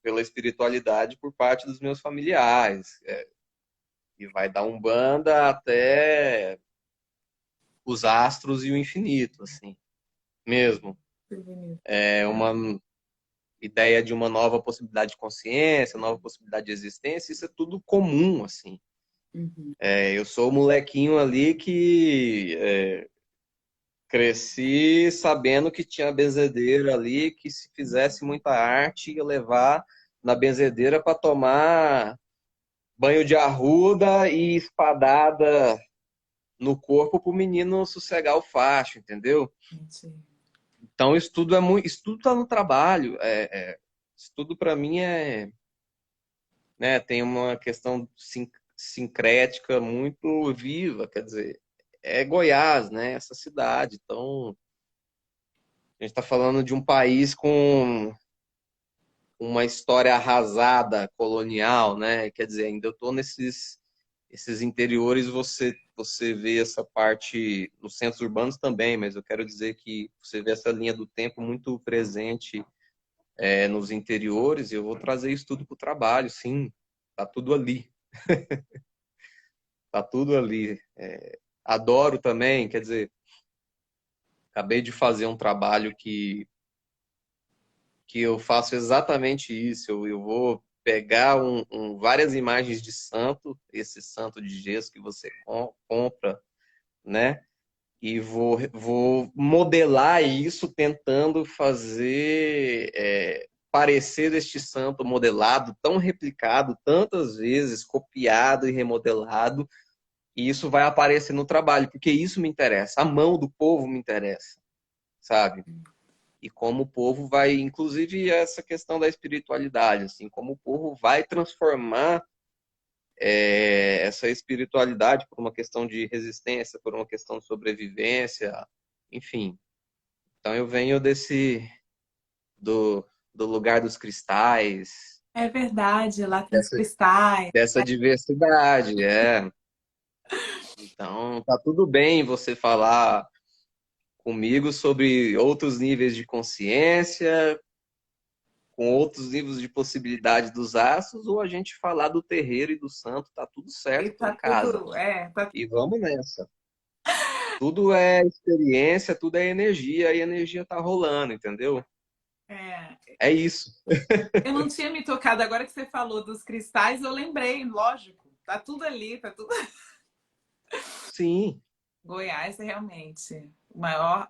pela espiritualidade por parte dos meus familiares. E vai da Umbanda até os astros e o infinito, assim, mesmo. Que bonito. É uma ideia de uma nova possibilidade de consciência, nova possibilidade de existência, isso é tudo comum, assim. Uhum. Eu sou o molequinho ali que cresci sabendo que tinha benzedeira ali, que se fizesse muita arte ia levar na benzedeira para tomar banho de arruda e espadada no corpo para o menino sossegar o facho, entendeu? Gente. Então isso tudo é muito, isso tudo tá no trabalho. Isso tudo para mim né, tem uma questão sincrética muito viva, quer dizer, é Goiás, né? Essa cidade. Então, a gente está falando de um país com uma história arrasada, colonial, né? Quer dizer, ainda eu estou nesses esses interiores, você vê essa parte nos centros urbanos também, mas eu quero dizer que você vê essa linha do tempo muito presente nos interiores, e eu vou trazer isso tudo para o trabalho, sim, tá tudo ali, tá tudo ali. Adoro também, quer dizer, acabei de fazer um trabalho que eu faço exatamente isso. Eu vou pegar várias imagens de santo, esse santo de gesso que você compra, né? E vou modelar isso tentando fazer parecer este santo modelado, tão replicado tantas vezes, copiado e remodelado, e isso vai aparecer no trabalho, porque isso me interessa, a mão do povo me interessa, sabe? E como o povo vai, inclusive essa questão da espiritualidade, assim, como o povo vai transformar essa espiritualidade por uma questão de resistência, por uma questão de sobrevivência, enfim. Então eu venho do, do lugar dos cristais, É verdade, lá tem os dessa, cristais. dessa diversidade, Então tá tudo bem você falar comigo sobre outros níveis de consciência, com outros níveis de possibilidade dos astros, ou a gente falar do terreiro e do santo, tá tudo E certo, tô tá em casa. tudo, E vamos nessa. Tudo é experiência, tudo é energia, e a energia tá rolando, entendeu? é. É isso. Eu não tinha me tocado, agora que você falou dos cristais, eu lembrei, lógico, tá tudo ali, tá tudo. Sim. Goiás é realmente o maior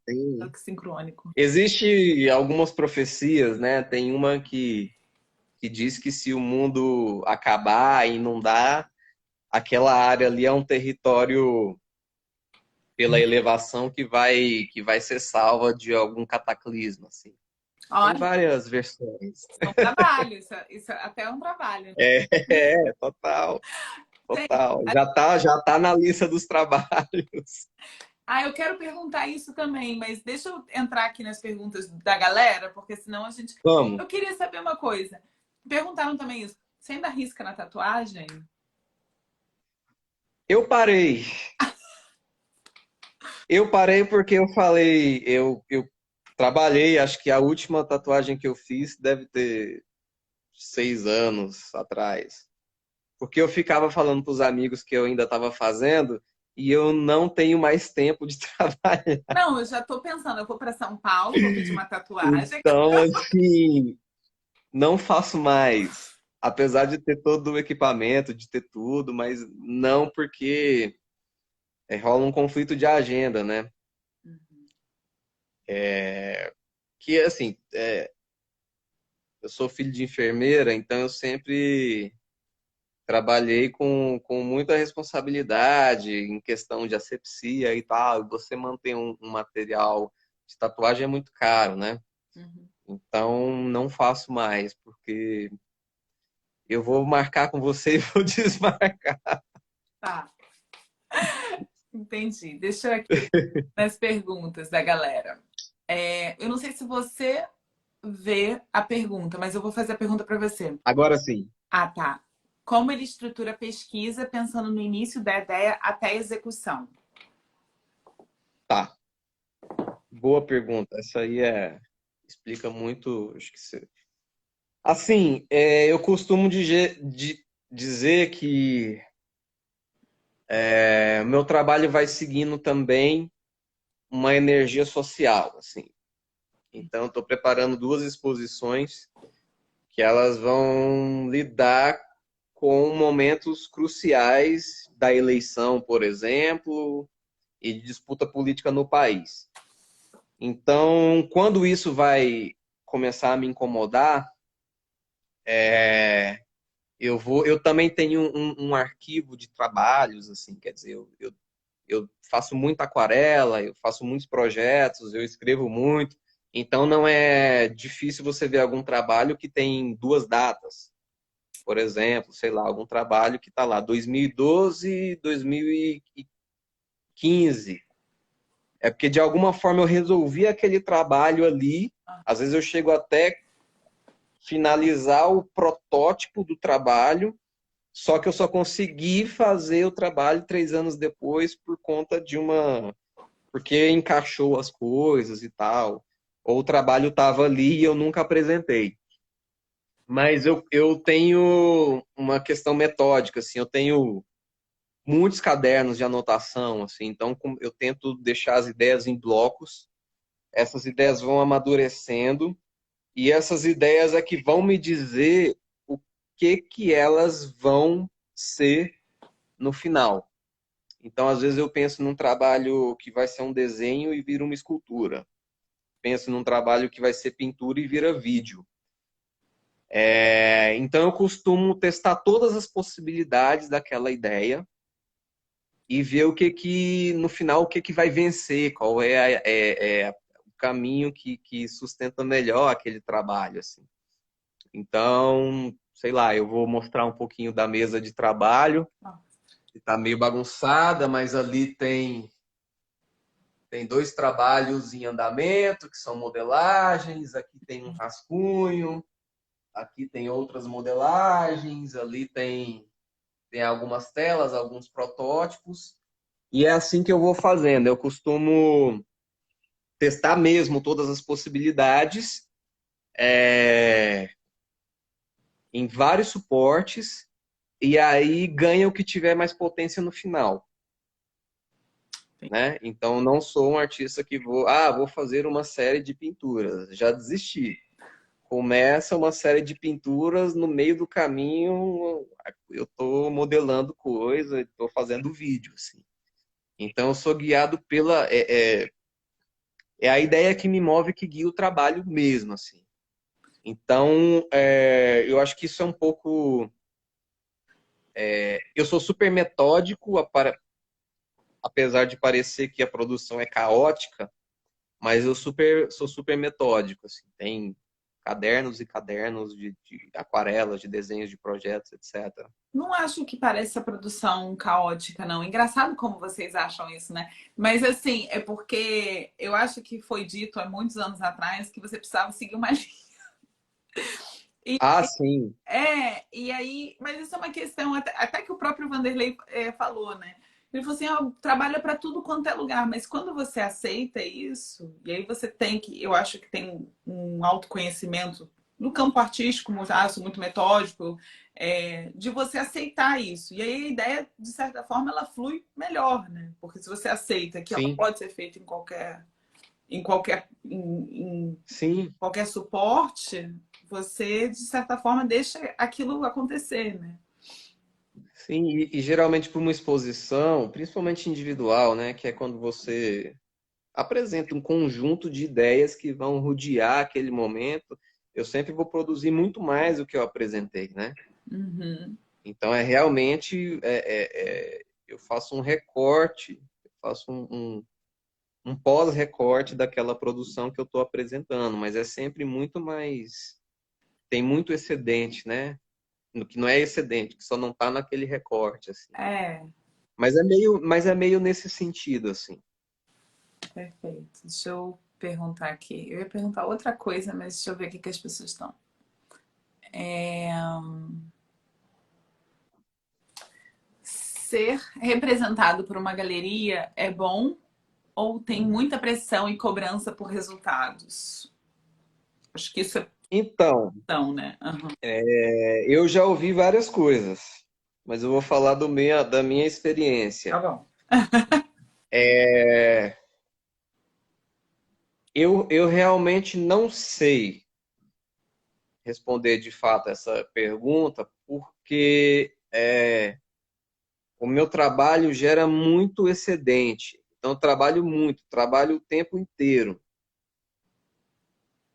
Tem. sincrônico. Existe algumas profecias, né? Tem uma que diz que se o mundo acabar e inundar, aquela área ali é um território pela elevação que vai ser salva de algum cataclismo, assim. Tem Olha, várias versões. isso é um trabalho, isso até é um trabalho. Total, Gente, total. Já tá na lista dos trabalhos. eu quero perguntar isso também, mas deixa eu entrar aqui nas perguntas da galera, porque senão a gente. Vamos. Eu queria saber uma coisa. Perguntaram também isso. Você ainda risca na tatuagem? Eu parei. Eu parei porque eu falei, eu trabalhei, acho que a última tatuagem que eu fiz deve ter 6 anos atrás. Porque eu ficava falando para os amigos que eu ainda estava fazendo e eu não tenho mais tempo de trabalhar. Não, eu já tô pensando, eu vou para São Paulo, vou pedir uma tatuagem. Então, assim, não faço mais. Apesar de ter todo o equipamento, de ter tudo, mas não porque rola um conflito de agenda, né? Que, assim, eu sou filho de enfermeira, então eu sempre trabalhei com muita responsabilidade em questão de asepsia e tal. E você manter um material de tatuagem é muito caro, né? Uhum. Então não faço mais, porque eu vou marcar com você e vou desmarcar. Tá, entendi. Deixa eu aqui nas perguntas da galera. Eu não sei se você vê a pergunta, mas eu vou fazer a pergunta para você. Agora sim, Ah, tá. Como ele estrutura a pesquisa pensando no início da ideia até a execução? tá. Boa pergunta. Essa aí explica muito. Acho que assim, eu costumo dizer que o meu trabalho vai seguindo também uma energia social, assim. Então, estou preparando 2 exposições que elas vão lidar com momentos cruciais da eleição, por exemplo, e de disputa política no país. Então, quando isso vai começar a me incomodar, eu também tenho um arquivo de trabalhos, assim, quer dizer, eu faço muita aquarela, eu faço muitos projetos, eu escrevo muito, então não é difícil você ver algum trabalho que tem 2 datas. Por exemplo, sei lá, algum trabalho que está lá, 2012, 2015. 15, é porque de alguma forma eu resolvi aquele trabalho ali. Às vezes eu chego até finalizar o protótipo do trabalho, só que eu só consegui fazer o trabalho 3 anos depois por conta de uma... Porque encaixou as coisas e tal. Ou o trabalho estava ali e eu nunca apresentei. Mas eu tenho uma questão metódica, assim, eu tenho muitos cadernos de anotação, assim, então eu tento deixar as ideias em blocos, essas ideias vão amadurecendo, e essas ideias é que vão me dizer o que elas vão ser no final. Então, às vezes eu penso num trabalho que vai ser um desenho e vira uma escultura. Penso num trabalho que vai ser pintura e vira vídeo. Então eu costumo testar todas as possibilidades daquela ideia e ver no final, o que vai vencer, qual o caminho que sustenta melhor aquele trabalho, assim. Então, sei lá, eu vou mostrar um pouquinho da mesa de trabalho, que está meio bagunçada, mas ali tem 2 trabalhos em andamento, que são modelagens, aqui tem um rascunho, aqui tem outras modelagens, ali tem algumas telas, alguns protótipos, e é assim que eu vou fazendo. Eu costumo testar mesmo todas as possibilidades em vários suportes, e aí ganha o que tiver mais potência no final. Né? Então, não sou um artista que vou fazer uma série de pinturas. Já desisti. Começa uma série de pinturas, no meio do caminho eu estou modelando coisa, estou fazendo vídeo, assim. Então eu sou guiado pela a ideia que me move, que guia o trabalho mesmo, assim. Então eu acho que isso é um pouco eu sou super metódico, apesar de parecer que a produção é caótica, mas eu sou super metódico, assim. Tem cadernos e cadernos de aquarelas, de desenhos de projetos, etc. Não acho que pareça produção caótica, não. Engraçado como vocês acham isso, né? Mas assim, é porque eu acho que foi dito há muitos anos atrás que você precisava seguir uma linha. Ah, sim. E aí, mas isso é uma questão, até que o próprio Vanderlei falou, né? Ele falou assim: ó, trabalha para tudo quanto é lugar, mas quando você aceita isso, e aí você tem que, eu acho que tem um autoconhecimento no campo artístico, sou muito metódico, de você aceitar isso. E aí a ideia, de certa forma, ela flui melhor, né? Porque se você aceita que ela Sim, pode ser feita em sim. qualquer suporte, você, de certa forma, deixa aquilo acontecer, né? Sim, e geralmente para uma exposição, principalmente individual, né, que é quando você apresenta um conjunto de ideias que vão rodear aquele momento, eu sempre vou produzir muito mais do que eu apresentei, né? Uhum. Então é realmente eu faço um recorte, eu faço um pós-recorte daquela produção que eu estou apresentando, mas é sempre muito mais, tem muito excedente, né? No que não é excedente, que só não está naquele recorte, assim. É, Mas é meio nesse sentido, assim. perfeito. Deixa eu perguntar aqui. Eu ia perguntar outra coisa, mas deixa eu ver o que as pessoas estão. É... Ser representado por uma galeria é bom ou tem muita pressão e cobrança por resultados? Acho que isso é Então, tão, né? Uhum. eu já ouvi várias coisas, mas eu vou falar da minha Tá experiência. bom. É, eu realmente não sei responder de fato essa pergunta, porque o meu trabalho gera muito excedente. Então, eu trabalho muito, trabalho o tempo inteiro.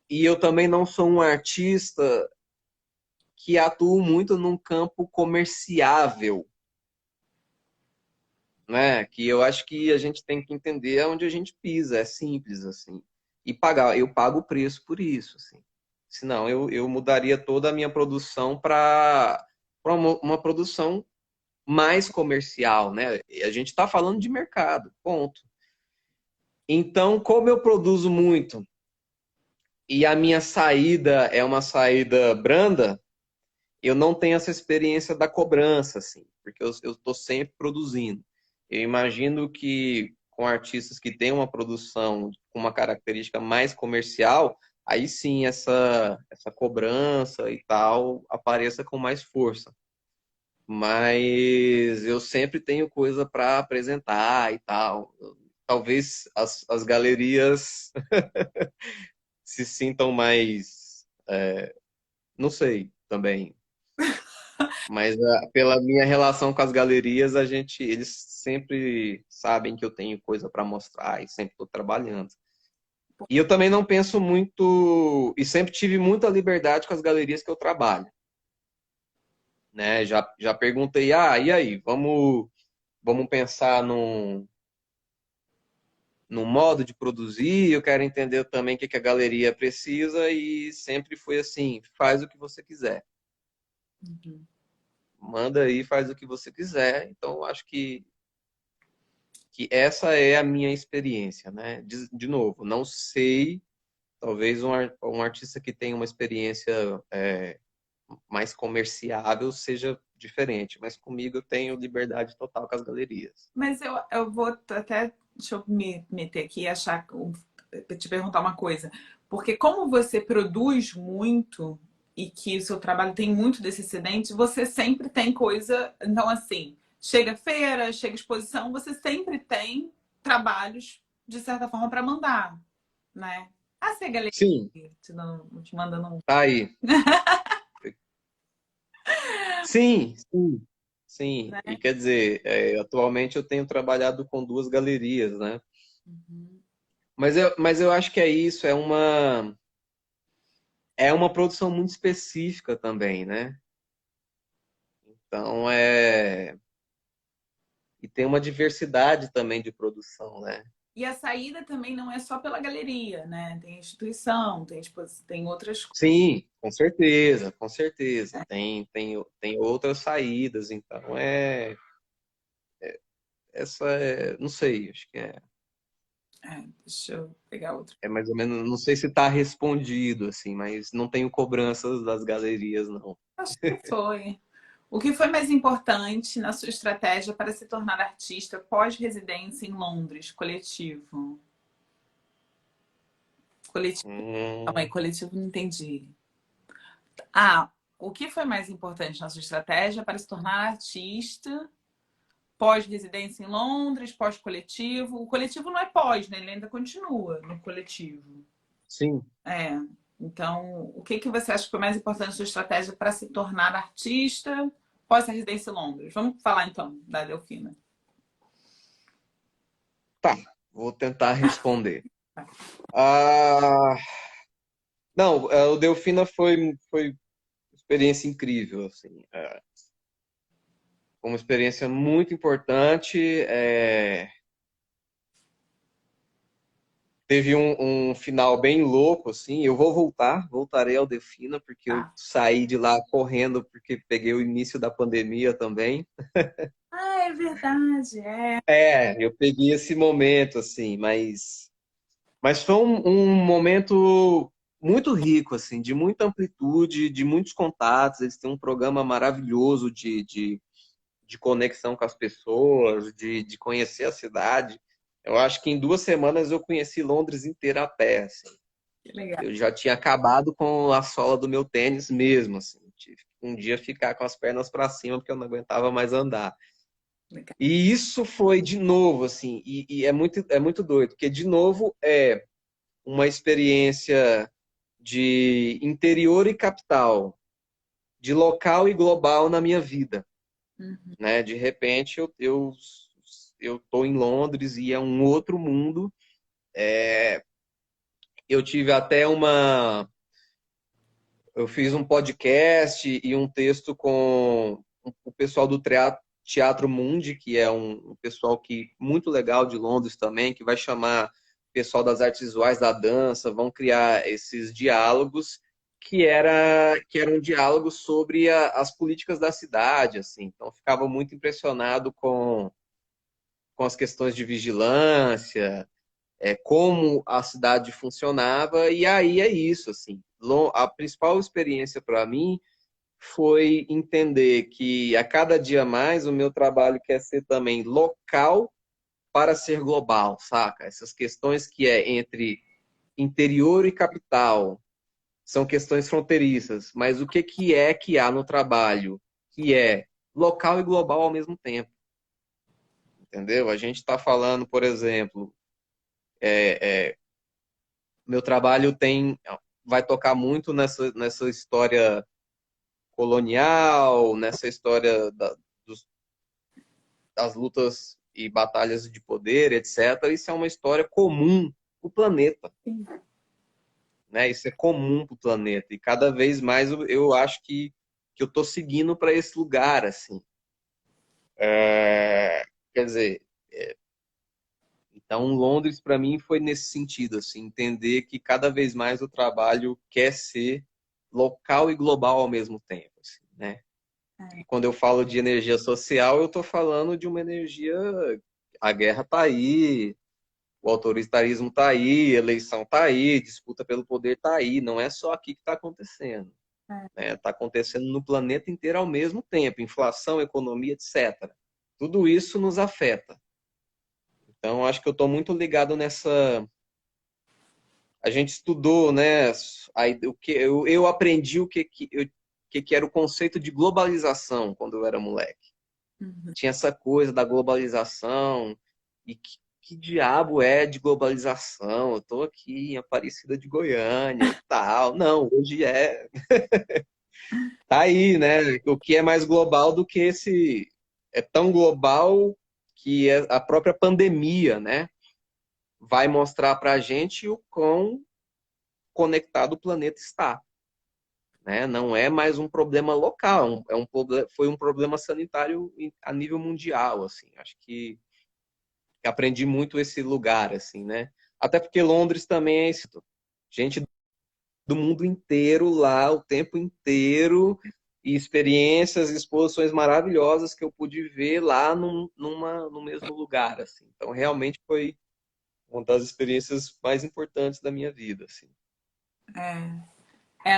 E eu também não sou um artista que atuo muito num campo comerciável, né? Que eu acho que a gente tem que entender onde a gente pisa, é simples assim. E eu pago o preço por isso, assim. Senão eu mudaria toda a minha produção para uma produção mais comercial, né? E a gente está falando de mercado, ponto. Então, como eu produzo muito e a minha saída é uma saída branda, eu não tenho essa experiência da cobrança, assim, porque eu estou sempre produzindo. Eu imagino que com artistas que têm uma produção com uma característica mais comercial, aí sim essa cobrança e tal apareça com mais força. Mas eu sempre tenho coisa para apresentar e tal. Talvez as galerias se sintam mais, não sei também, mas pela minha relação com as galerias, eles sempre sabem que eu tenho coisa para mostrar e sempre estou trabalhando. E eu também não penso muito, e sempre tive muita liberdade com as galerias que eu trabalho, né? Já perguntei, e aí, vamos pensar num modo de produzir, eu quero entender também o que a galeria precisa e sempre foi assim, faz o que você quiser. Uhum. Manda aí, faz o que você quiser. Então, eu acho que essa é a minha experiência, né? De novo, não sei, talvez um artista que tenha uma experiência mais comerciável seja diferente, mas comigo eu tenho liberdade total com as galerias. Mas eu vou até, deixa eu me meter aqui e achar, te perguntar uma coisa. Porque como você produz muito e que o seu trabalho tem muito desse excedente, você sempre tem coisa. Então, assim, chega feira, chega exposição, você sempre tem trabalhos, de certa forma, para mandar, né? Ah, se a galera Sim, te mandando um. tá aí. Sim, sim, sim. E Né? quer dizer, atualmente eu tenho trabalhado com duas galerias, né? Uhum. Mas eu acho que é isso, é uma produção muito específica também, né? Então e tem uma diversidade também de produção, né? E a saída também não é só pela galeria, né? Tem instituição, tem outras coisas. Sim, com certeza, com certeza. Tem outras saídas, então não sei, acho que Deixa eu pegar outro. é mais ou menos, não sei se está respondido assim, mas não tenho cobranças das galerias, não. Acho que foi. O que foi mais importante na sua estratégia para se tornar artista pós-residência em Londres? Coletivo. Coletivo. Calma aí, Hum, coletivo não entendi. Ah, o que foi mais importante na sua estratégia para se tornar artista pós-residência em Londres, pós-coletivo? O coletivo não é pós, né? Ele ainda continua no coletivo. sim. É. Então, o que você acha que foi mais importante na sua estratégia para se tornar artista pós a residência em Londres? Vamos falar então da Delfina. Tá, vou tentar responder. Ah, não, o Delfina foi uma experiência incrível, assim. Foi uma experiência muito importante. Teve um final bem louco, assim. Eu voltarei ao Delfina, porque eu Tá. saí de lá correndo, porque peguei o início da pandemia também. Ah, é verdade. É. Eu peguei esse momento, assim, mas foi um momento muito rico, assim, de muita amplitude, de muitos contatos. Eles têm um programa maravilhoso de conexão com as pessoas, de conhecer a cidade. Eu acho que em 2 semanas eu conheci Londres inteira a pé, assim. Que legal. Eu já tinha acabado com a sola do meu tênis mesmo, assim. Tive que um dia ficar com as pernas para cima porque eu não aguentava mais andar. Legal. E isso foi de novo, assim, e é muito doido, porque de novo é uma experiência de interior e capital, de local e global na minha vida, Uhum. né? De repente eu tô em Londres e é um outro mundo. Eu tive até eu fiz um podcast e um texto com o pessoal do Teatro Mundi, que é um pessoal muito legal de Londres também, que vai chamar o pessoal das artes visuais, da dança, vão criar esses diálogos que era um diálogo sobre as políticas da cidade, assim. Então, eu ficava muito impressionado com as questões de vigilância, como a cidade funcionava, e aí é isso, assim. A principal experiência para mim foi entender que a cada dia mais o meu trabalho quer ser também local para ser global, saca? Essas questões que é entre interior e capital, são questões fronteiriças, mas o que que há no trabalho? Que é local e global ao mesmo tempo, entendeu? A gente está falando, por exemplo, meu trabalho vai tocar muito nessa história colonial, nessa história das lutas e batalhas de poder, etc. Isso é uma história comum para o planeta, né? Isso é comum para o planeta e cada vez mais eu acho que eu estou seguindo para esse lugar, assim. Quer dizer, então Londres para mim foi nesse sentido, assim, entender que cada vez mais o trabalho quer ser local e global ao mesmo tempo, assim, né? E quando eu falo de energia social, eu estou falando de uma energia. A guerra está aí, o autoritarismo está aí, a eleição está aí, disputa pelo poder está aí. Não é só aqui que está acontecendo. Né? Está acontecendo no planeta inteiro ao mesmo tempo. Inflação, economia, etc. Tudo isso nos afeta. Então, acho que eu estou muito ligado nessa. A gente estudou, né? Eu aprendi o que era o conceito de globalização quando eu era moleque. Uhum. Tinha essa coisa da globalização. E que diabo é de globalização? Eu tô aqui em Aparecida de Goiânia e tal. Não, hoje tá aí, né? O que é mais global do que esse. É tão global que a própria pandemia, né? Vai mostrar pra gente o quão conectado o planeta está. Né? Não é mais um problema local, foi um problema sanitário a nível mundial, assim. Acho que aprendi muito esse lugar, assim, né? Até porque Londres também é isso. Gente do mundo inteiro lá, o tempo inteiro, e experiências, exposições maravilhosas que eu pude ver lá no mesmo lugar, assim. Então, realmente foi uma das experiências mais importantes da minha vida, assim.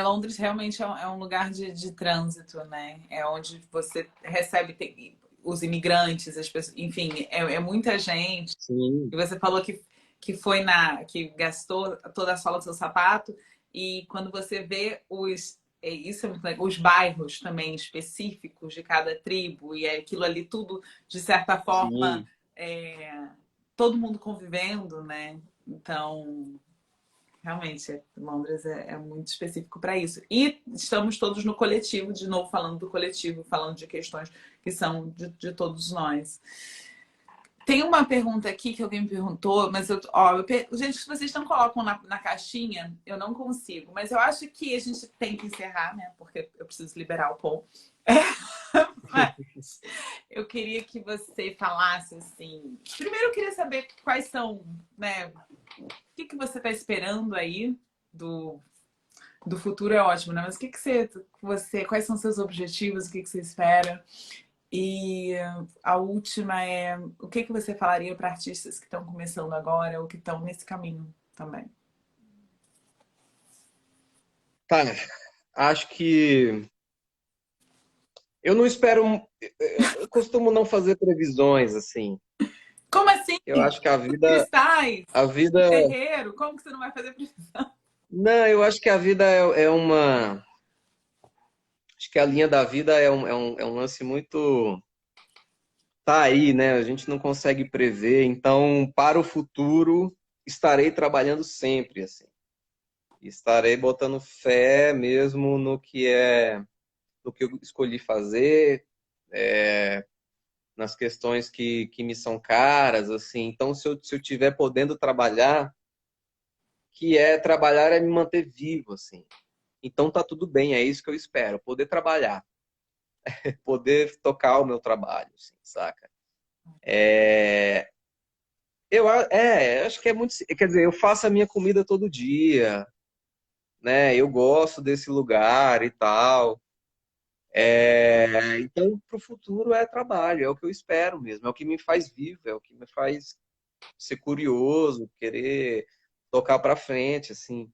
Londres realmente é um lugar de trânsito, né? É onde você recebe os imigrantes, as pessoas, enfim, é muita gente. E Sim, você falou que foi que gastou toda a sola do seu sapato, e quando você vê isso é muito legal, os bairros também específicos de cada tribo, e é aquilo ali tudo, de certa forma, sim. é, todo mundo convivendo, né? Então, realmente, Londres é muito específico para isso. E estamos todos no coletivo, de novo falando do coletivo, falando de questões que são de todos nós. Tem uma pergunta aqui que alguém me perguntou, mas gente, se vocês não colocam na caixinha, eu não consigo. Mas eu acho que a gente tem que encerrar, né? Porque eu preciso liberar o Paul. Mas eu queria que você falasse assim. Primeiro, eu queria saber quais são, né? O que você está esperando aí do futuro é ótimo, né? Mas o que quais são seus objetivos? O que você espera? E a última é o que você falaria para artistas que estão começando agora ou que estão nesse caminho também? Tá, acho que eu não espero. Eu costumo não fazer previsões, assim. Como assim? Eu acho que Cristais, a vida, terreiro, como que você não vai fazer previsão? não, eu acho que a vida é uma, acho que a linha da vida é um lance muito, tá aí, né? A gente não consegue prever. Então, para o futuro, estarei trabalhando sempre, assim. Estarei botando fé mesmo no que eu escolhi fazer, nas questões que me são caras, assim. Então, se eu tiver podendo trabalhar, trabalhar é me manter vivo, assim. Então tá tudo bem, é isso que eu espero, poder trabalhar, poder tocar o meu trabalho, assim, saca? É, acho que é muito, quer dizer, eu faço a minha comida todo dia, né? Eu gosto desse lugar e tal. Então, para o futuro é trabalho, é o que eu espero mesmo, é o que me faz vivo, é o que me faz ser curioso, querer tocar para frente, assim.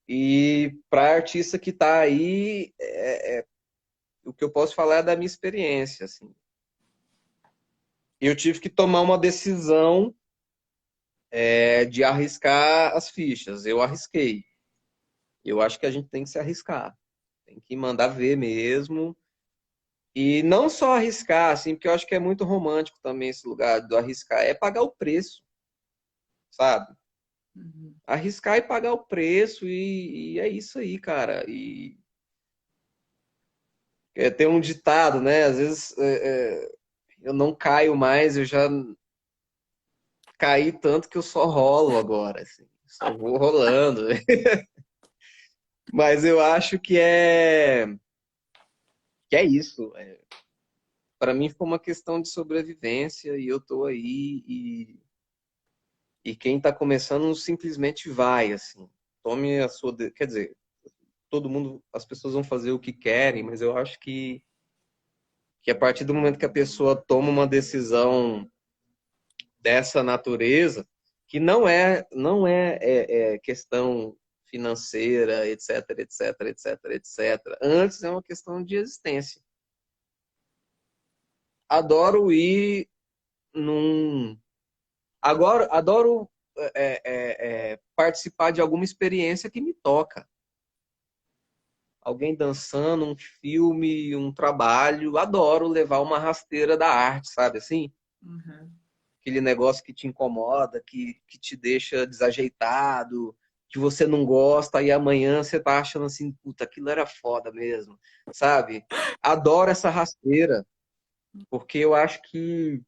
E para artista que está aí, o que eu posso falar é da minha experiência, assim. Eu tive que tomar uma decisão de arriscar as fichas. Eu arrisquei. Eu acho que a gente tem que se arriscar. Tem que mandar ver mesmo. E não só arriscar, assim, porque eu acho que é muito romântico também esse lugar do arriscar. É pagar o preço, sabe? Uhum. Arriscar e pagar o preço e é isso aí, cara. E tem um ditado, né? Às vezes eu não caio mais, eu já caí tanto que eu só rolo agora, assim. Só vou rolando. Mas eu acho que é isso. Para mim foi uma questão de sobrevivência e eu tô aí e quem tá começando simplesmente vai, assim. Tome a sua, quer dizer, todo mundo, as pessoas vão fazer o que querem, mas eu acho que a partir do momento que a pessoa toma uma decisão dessa natureza, que não é questão financeira, etc, etc, etc, etc. Antes é uma questão de existência. Adoro ir num. Agora, adoro participar de alguma experiência que me toca. Alguém dançando, um filme, um trabalho. Adoro levar uma rasteira da arte, sabe assim? Uhum. Aquele negócio que te incomoda, que te deixa desajeitado, que você não gosta, e amanhã você tá achando assim, puta, aquilo era foda mesmo, sabe? Adoro essa rasteira, porque eu acho que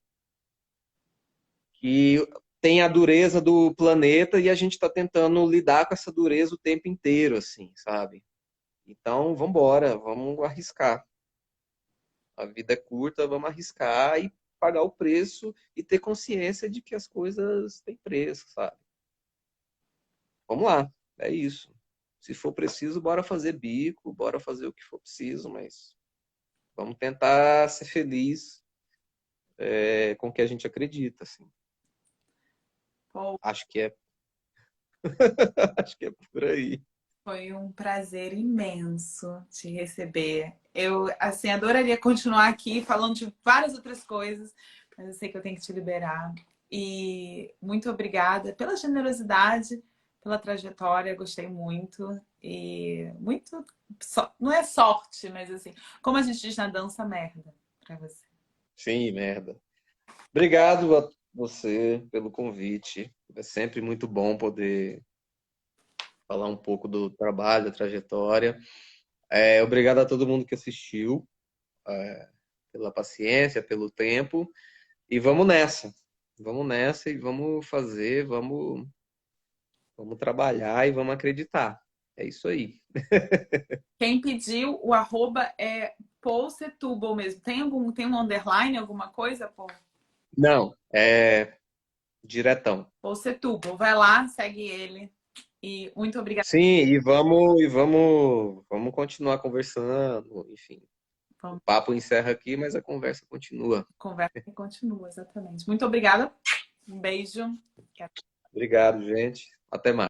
tem a dureza do planeta e a gente está tentando lidar com essa dureza o tempo inteiro, assim, sabe? Então, vamos embora, vamos arriscar. A vida é curta, vamos arriscar e pagar o preço e ter consciência de que as coisas têm preço, sabe? Vamos lá, é isso. Se for preciso, bora fazer bico, bora fazer o que for preciso, mas vamos tentar ser feliz com o que a gente acredita, assim. Pô, Acho que é, acho que é por aí. foi um prazer imenso te receber. Eu, assim, adoraria continuar aqui falando de várias outras coisas, mas eu sei que eu tenho que te liberar. E muito obrigada pela generosidade, pela trajetória, gostei muito. E muito, não é sorte, mas assim, como a gente diz na dança, merda pra você. Sim, merda. Obrigado a você pelo convite. É sempre muito bom poder falar um pouco do trabalho, da trajetória. Obrigado a todo mundo que assistiu, pela paciência, pelo tempo. E vamos nessa. Vamos nessa e vamos fazer, vamos trabalhar e vamos acreditar. É isso aí. Quem pediu o arroba é Paul Setúbal mesmo. Tem um underline, alguma coisa, Paul? Não, é diretão. Paul Setúbal. Vai lá, segue ele. E muito obrigada. Sim, e vamos continuar conversando, enfim. O Vamos, papo encerra aqui, mas a conversa continua. conversa e continua, exatamente. Muito obrigada. Um beijo. Obrigado, gente. Até mais.